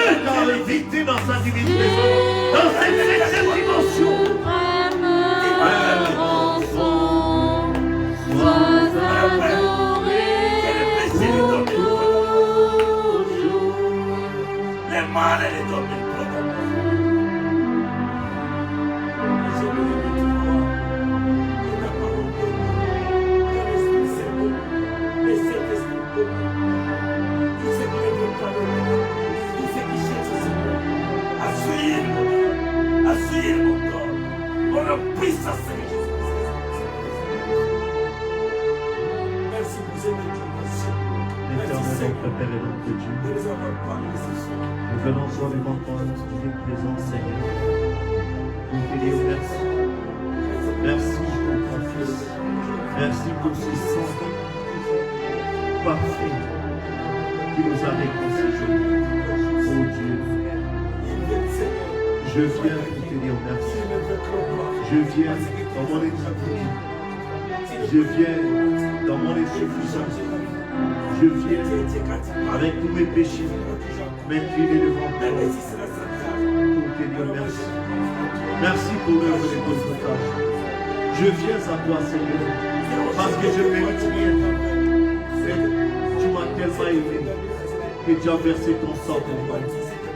Dieu t'a invité dans sa divine présence, dans cette septième dimension. Les mal et les domaines. Asseyez mon corps. Mon puissance, Seigneur Jésus. Merci pour ces bénédictions. Éternel notre Père et notre Dieu, De nous avoir parlé ce soir. nous venons sur le menton à notre divine présence, Seigneur. Nous te disons merci. Merci pour ton Fils. Merci pour ce sang parfait qui nous a réconciliés. Oh Dieu, je viens pour te dire merci. Je viens dans mon intimité. Je viens dans mon insuffisance. Je viens avec tous mes péchés, m'incliner devant toi pour te dire merci. Merci pour l'œuvre de ton sauvetage. Je viens à toi, Seigneur, parce que je ne mérite rien. Tu m'as tellement aimé que tu as versé ton sang pour moi.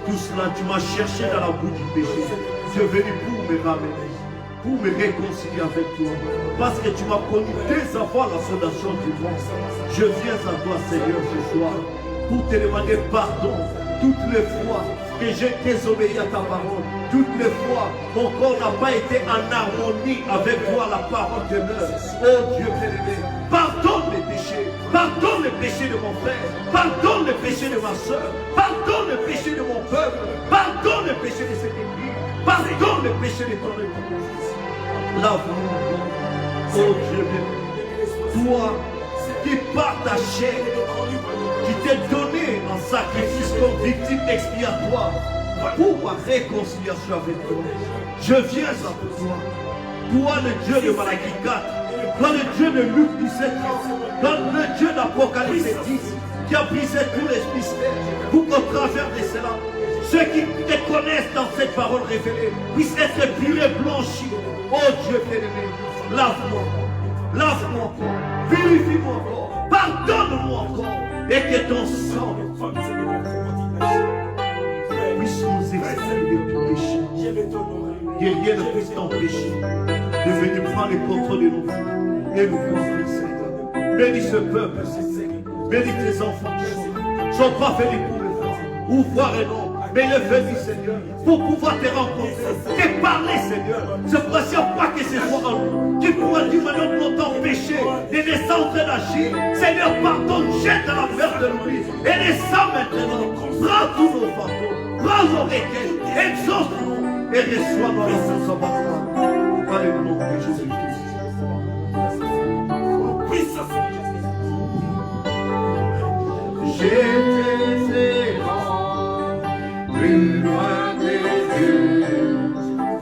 Tout cela, tu m'as cherché dans la boue du péché. Tu es venu pour me ramener, pour me réconcilier avec toi. Parce que tu m'as connu dès avant la fondation du monde. Je viens à toi, Seigneur, ce soir, pour te demander pardon toutes les fois que j'ai désobéi à ta parole. Toutes les fois, mon corps n'a pas été en harmonie avec toi, la parole de l'heure. Oh Dieu bien-aimé, pardonne les péchés. Pardonne les péchés de mon frère. Pardonne les péchés de ma soeur. Pardonne les péchés de mon peuple. Pardonne les péchés de cette église. Pardonne les péchés de ton église. Lave-nous. Oh Dieu bien-aimé, toi qui par ta chair, qui t'es donné en sacrifice comme victime expiatoire pour ma réconciliation avec toi. Je viens à toi. Toi le Dieu de Malachie 4, toi le Dieu de Luc 17 ans, toi le Dieu d'Apocalypse 10, qui a brisé tous les mystères pour qu'au travers de cela, ceux qui te connaissent dans cette parole révélée puissent être purés, blanchis. Oh Dieu bien-aimé, lave-moi, lave-moi encore, purifie-moi encore, pardonne-moi encore, et que ton sang puisse nous extraire de tout péché. Que rien ne puisse t'empêcher de venir prendre le contrôle de nos vies et nous conduire, Seigneur. Bénis ce peuple, Seigneur. Bénis tes enfants qui sont pas venus pour le voir, ou voir et non, mais le venus, Seigneur, pour pouvoir te rencontrer, te parler, Seigneur. Ce fois-ci, pas que ce soit en nous, qui pourra dire maintenant de notre péché, de descendre d'agir. Seigneur, pardonne, jette dans la mer de l'oubli, et descends maintenant. Prends tous nos fantômes, prends nos requêtes, exauce-nous, et reçois-nous à la force. Par le nom de Jésus-Christ. J'étais errant, plus loin des yeux.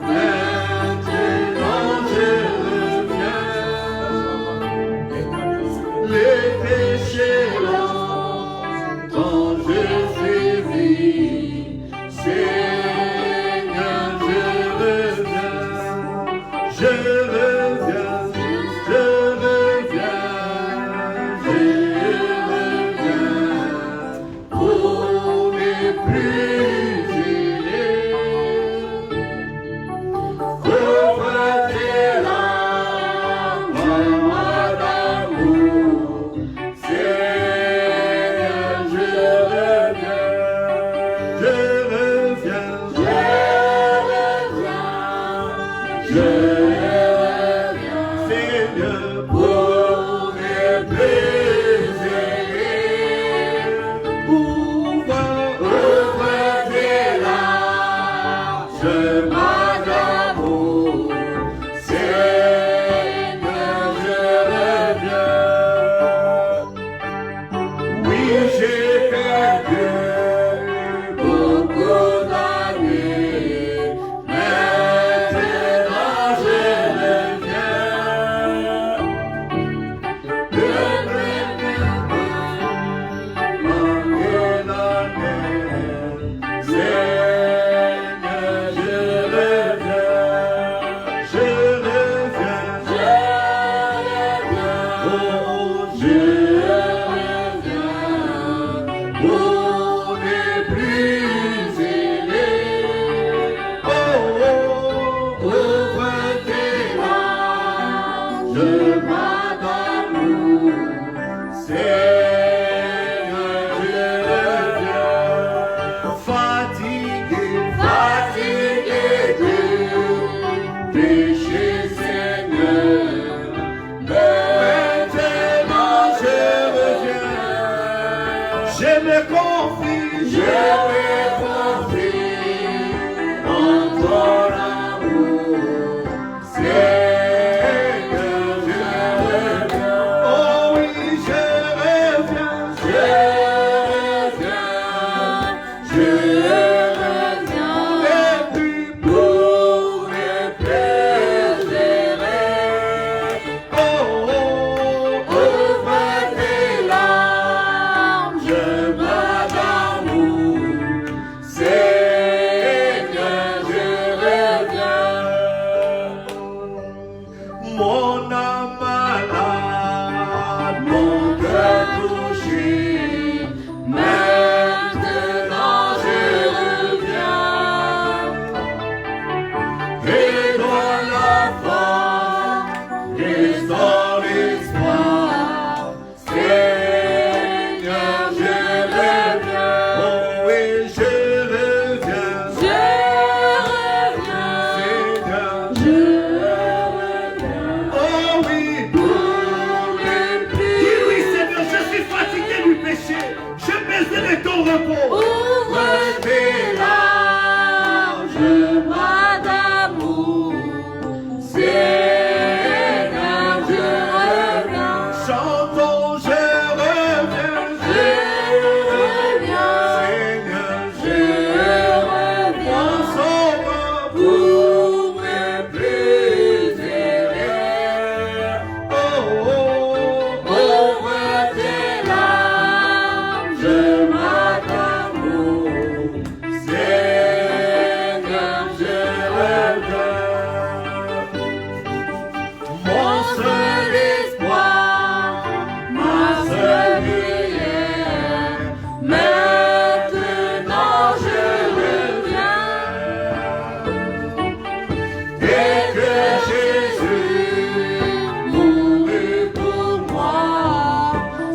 Maintenant je reviens. Les péchés longtemps je suivis. Seigneur, je reviens. Je reviens. Beaucoup repos. Ouvre tes larges bras d'amour, Seigneur, je reviens. Chantons, je reviens. Je reviens, Seigneur, je reviens Sauveur, pour me plus aimer. oh, oh, oh. Ouvre tes larges bras d'amour, Seigneur, je reviens. Mon seul espoir, ma seule prière, maintenant je reviens. Dès que Jésus mourut pour moi,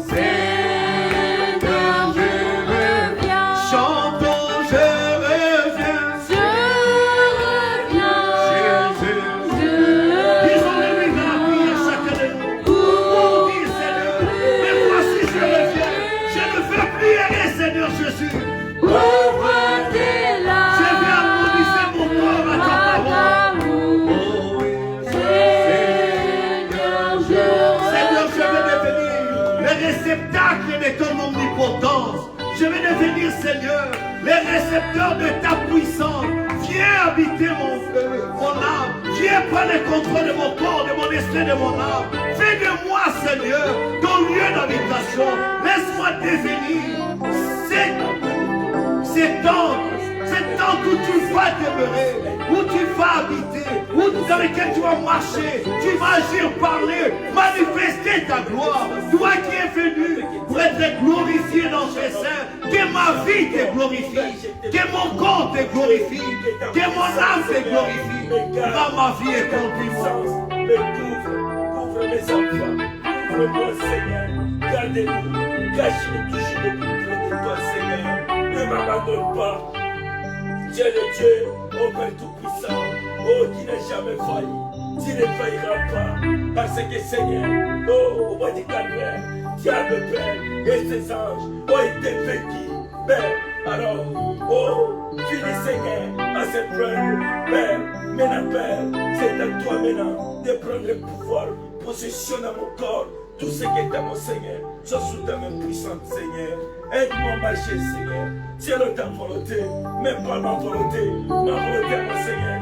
Seigneur, je reviens. Chantons, je reviens. Je reviens. Jésus. Disons-le lui dans la prière chacun de nous. Oh, dis Seigneur, mais voici je reviens. Je ne veux plus errer, Seigneur Jésus. Ouvre tes Je vais harmoniser mon corps à ta parole. d'amour, Oh oui. Seigneur, je Seigneur, je reviens. vais devenir le réceptacle de ton omnipotence. Je vais devenir, Seigneur, le récepteur de ta puissance. Viens habiter mon âme. Viens prendre le contrôle de mon corps, de mon esprit, de mon âme. Fais de moi, Seigneur, ton lieu d'habitation. Laisse-moi devenir cet temple où tu vas demeurer, où tu vas habiter, dans lequel tu vas marcher, tu vas agir, parler, manifester ta gloire. Toi qui es venu pour être glorifié dans tes seins, que ma vie te glorifie, que mon corps te glorifie, que mon âme te glorifie. Dans ma vie et conduis-moi. Mais couvre mes enfants, couvre-moi Seigneur, gardez-nous, cachez-nous toujours au plus près de toi Seigneur, ne m'abandonne pas. Tu es le Dieu, ô Père Tout-Puissant, oh qui n'a jamais failli, tu ne failliras pas, parce que Seigneur, oh au bois du calvaire, Dieu le Père et ses anges ont été vaincus, Père. Alors, oh, tu dis Seigneur à cette preuve, Père, maintenant Père, c'est à toi maintenant de prendre le pouvoir, possessionne à mon corps, tout ce qui est à mon Seigneur, sois sous ta main puissante Seigneur, aide-moi à marcher Seigneur, tiens-le ta volonté, même pas ma volonté à mon Seigneur,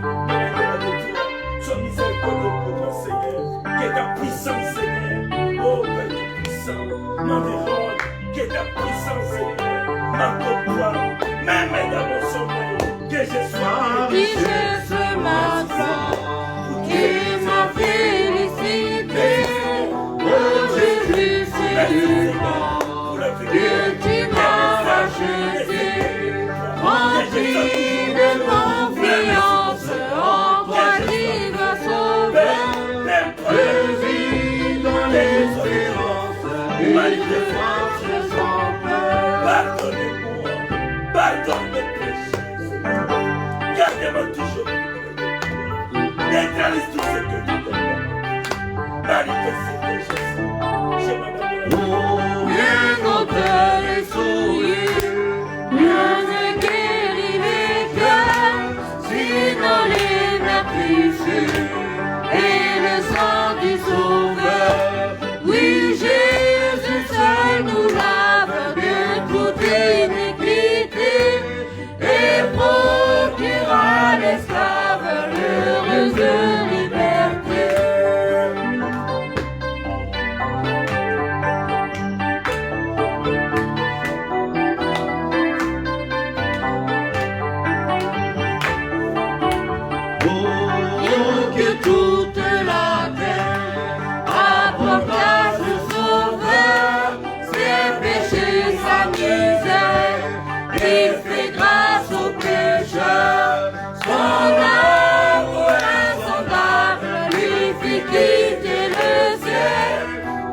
de toi, sois miséricordieux pour moi Seigneur, que ta puissance Seigneur, oh Père tout-puissant, m'environne, que ta puissance Seigneur, m'accompagne, même dans mon sommeil, que je sois Qui je ce matin, qui m'a félicité, oh Jésus, c'est du bon, que tu m'as racheté, rempli de confiance en toi qui vas sauver, je vis dans l'espérance, une force sans peur. Pardonnez-moi, pardonne mes péchés. Gardez-moi toujours. Neutralise tout ce que tu donnes. Manifestez Jésus. Je m'abandonne. Rien d'auteur est souillé, rien ne guérit les cœurs, sinon les meurtrissures et le sang du Sauveur. Oui, Jésus seul nous lave de toute iniquité et procure à l'esclave l'heureuse liberté. Oh, que toute la terre apporte à ce Sauveur ses péchés, sa misère, et fait grâce aux pécheurs. Son amour insondable lui fit quitter le ciel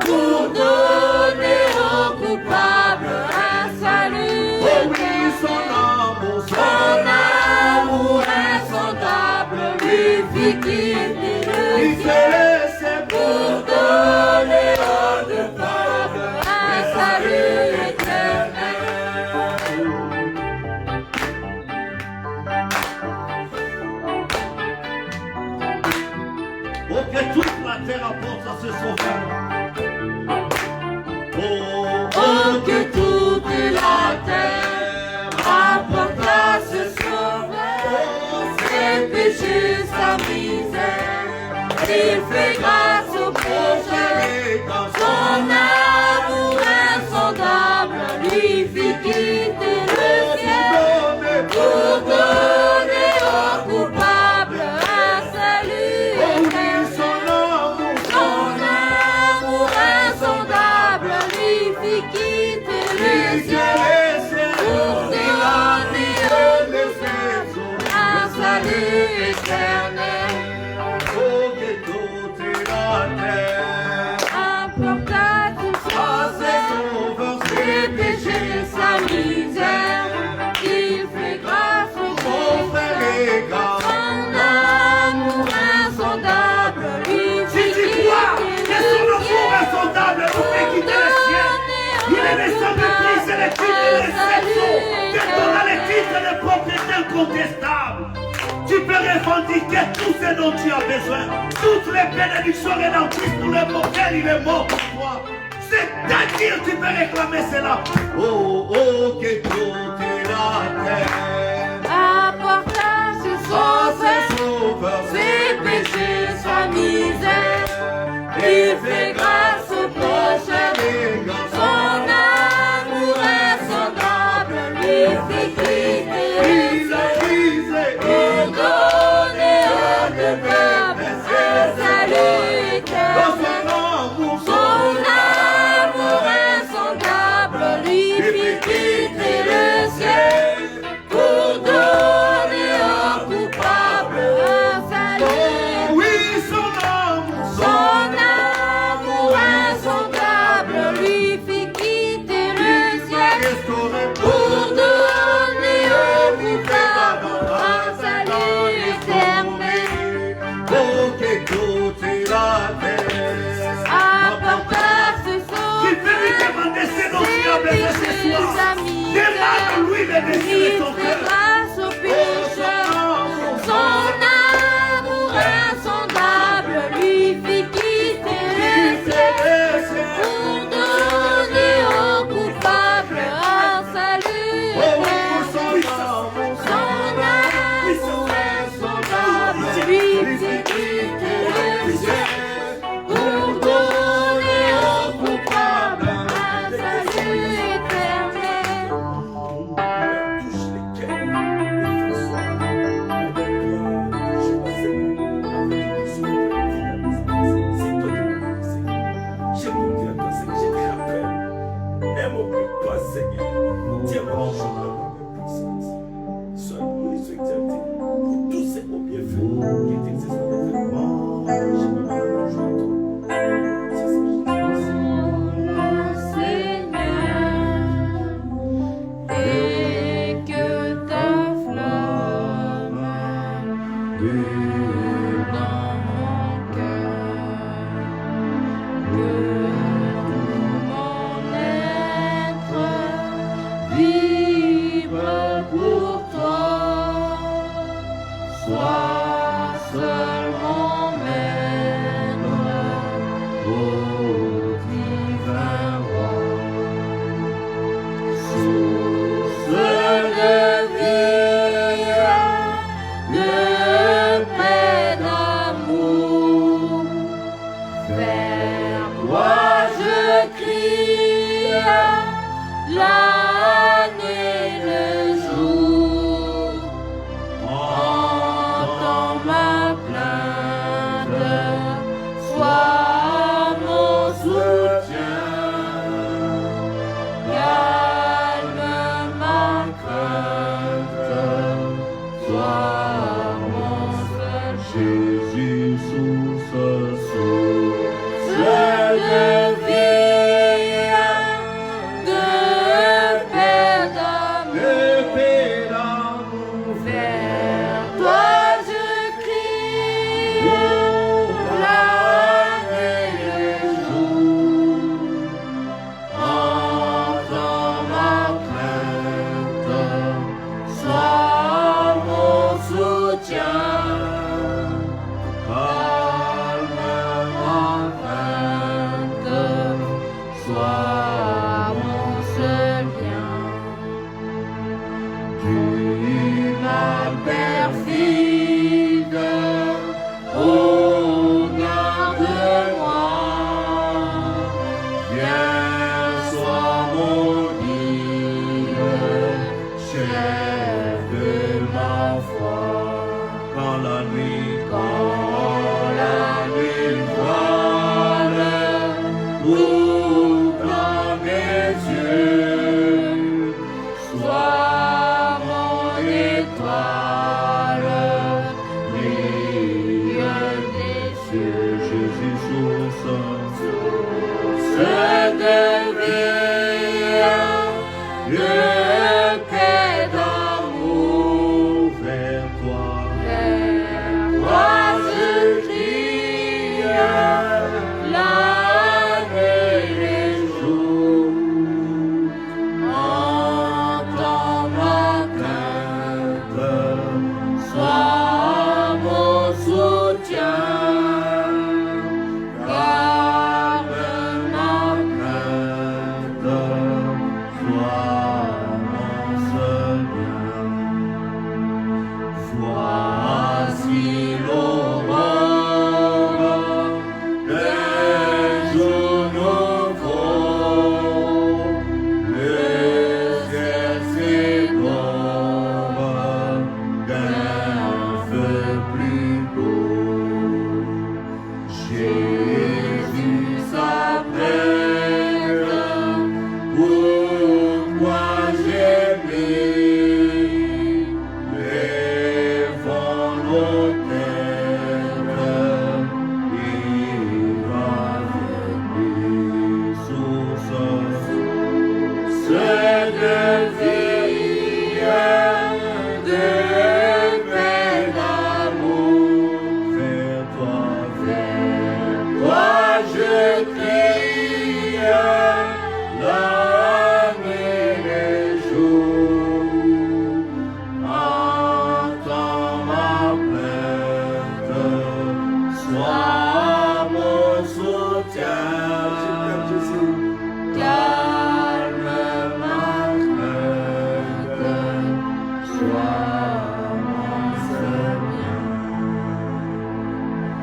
pour donner aux coupables un salut. Oh oui, son amour Son amour insondable lui Que toute la terre apporte à ce sauveur. Oh, que toute la terre apporte à ce sauveur ses péchés, sa misère. Il fait grâce au pécheur, son amour insondable lui fit quitter le ciel pour donner aux coupables un salut éternel. Son amour insondable lui fit quitter le ciel pour donner aux coupables un salut éternel. Incontestable. Tu peux revendiquer tout ce dont tu as besoin, toutes les bénédictions rédemptrices pour les auxquelles il est mort pour toi. C'est-à-dire, tu peux réclamer cela. Oh, oh, que toute la terre apporte à ce sauveur ses péchés, sa misère. Il fait grâce au pécheur, son amour insondable lui fait quitter le ciel pour donner aux coupables un salut éternel. Son amour insondable lui fait quitter le ciel pour donner aux coupables un salut. Oui, son amour insondable lui fait quitter le ciel pour donner aux coupables un salut éternel. Oh, que toute la terre Apporte à ce tu peux lui demander ce dont tu as besoin ce soir. Demande-lui le désir de ton cœur. grâce au pécheur, son amour insondable lui fit quitter le ciel pour donner aux coupables un salut éternel. Son amour insondable lui fit quitter le ciel pour donner aux coupables un salut éternel. Touche les cœurs, les façons, c'est toi qui m'as fait. J'ai monté à toi, Seigneur, j'ai pris appel. Aime au plus toi, Seigneur. Tiens-moi en puissance. Sois loué, sois exalté pour tous ces beaux bienfaits qui t'exercent avec moi. Je me mets en joie à toi. C'est ce que je dis. Seigneur, et que ta flamme brûle dans mon cœur, que tout mon être vibre pour toi. Sois seul mon maître, ô divin roi. Source de vie, de paix, d'amour, vers toi je crie la nuit, le jour. Entends ma plainte, sois mon soutien. Calme ma crainte, sois mon seul Jésus, source de vie, de paix, d'amour. de paix, d'amour. Vers toi je crie la nuit et le jour. Entends ma plainte, sois mon soutien. Calme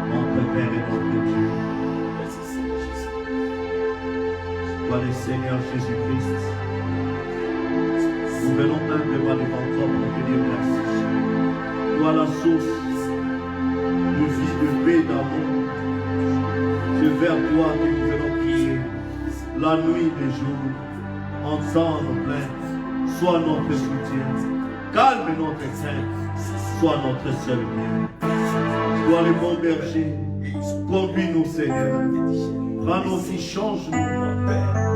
Notre Père et notre Dieu, toi le Seigneur Jésus-Christ, nous venons humblement devant toi pour te dire merci. Toi la source de vie, de paix, d'amour. C'est vers toi que nous venons prier la nuit et jour. Entends nos plaintes, sois notre soutien. Calme notre crainte, sois notre seul bien. Toi le bon berger, conduis-nous Seigneur. Prends nos vies, change-nous,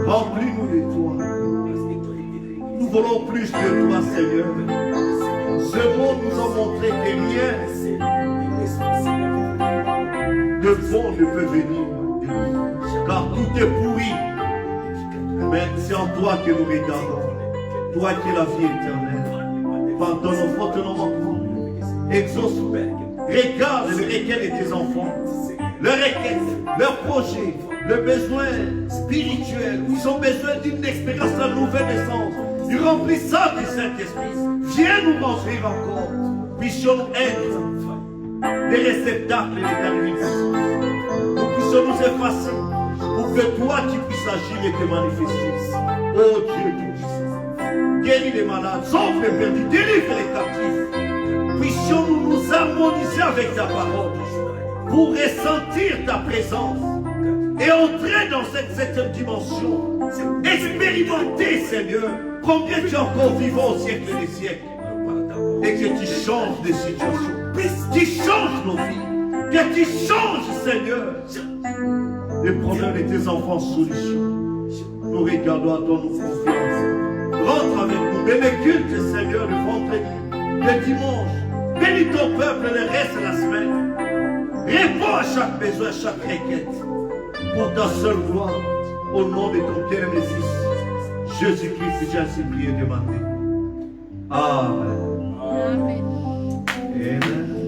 remplis-nous de toi. Nous voulons plus de toi Seigneur. Ce monde nous a montré que rien de bon ne peut venir de nous, car tout est pourri. Mais c'est en toi que nous regardons, toi qui es la vie éternelle. Pardonne nos fautes, nos manquements. Exauce, regarde les requêtes de tes enfants, leurs requêtes, leurs projets, leurs besoins spirituels. Ils ont besoin d'une expérience de nouvelle naissance, du remplissage du Saint-Esprit. Viens nous remplir encore. Puissions-nous être des réceptacles de ta puissance. Nous puissions nous effacer pour que toi tu puisses agir et te manifester. Oh Dieu Tout-Puissant, guéris les malades, sauve les perdus, délivre les captifs. Puissions-nous nous harmoniser avec ta parole pour ressentir ta présence et entrer dans cette septième dimension. Expérimenter, Seigneur, combien tu es encore vivant au siècle des siècles. Et que tu changes des situations, tu changes nos vies, que tu changes, Seigneur, les problèmes de tes enfants, solutions. Nous regardons à ton confiance. Rentre avec nous, bénéculte, Seigneur, le vendredi, le dimanche. Bénis ton peuple le reste de la semaine. Réponds à chaque besoin, à chaque requête. Pour ta seule gloire, au nom de ton bien-aimé Fils, Jésus-Christ, j'ai ainsi prié et demandé. Amen. Amen. Amen.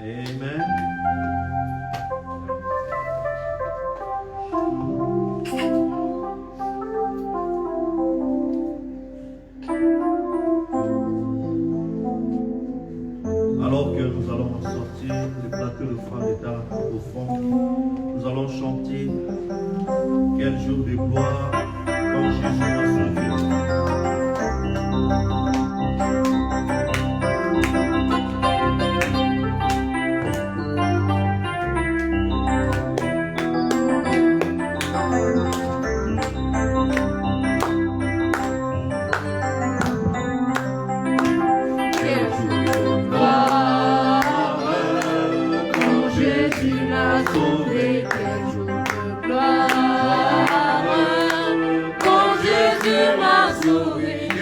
Amen. Alors que nous allons sortir le plateau de offrande est au fond, nous allons chanter quel jour de gloire quand Jésus m'a sauvé.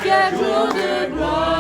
Quel jour de gloire.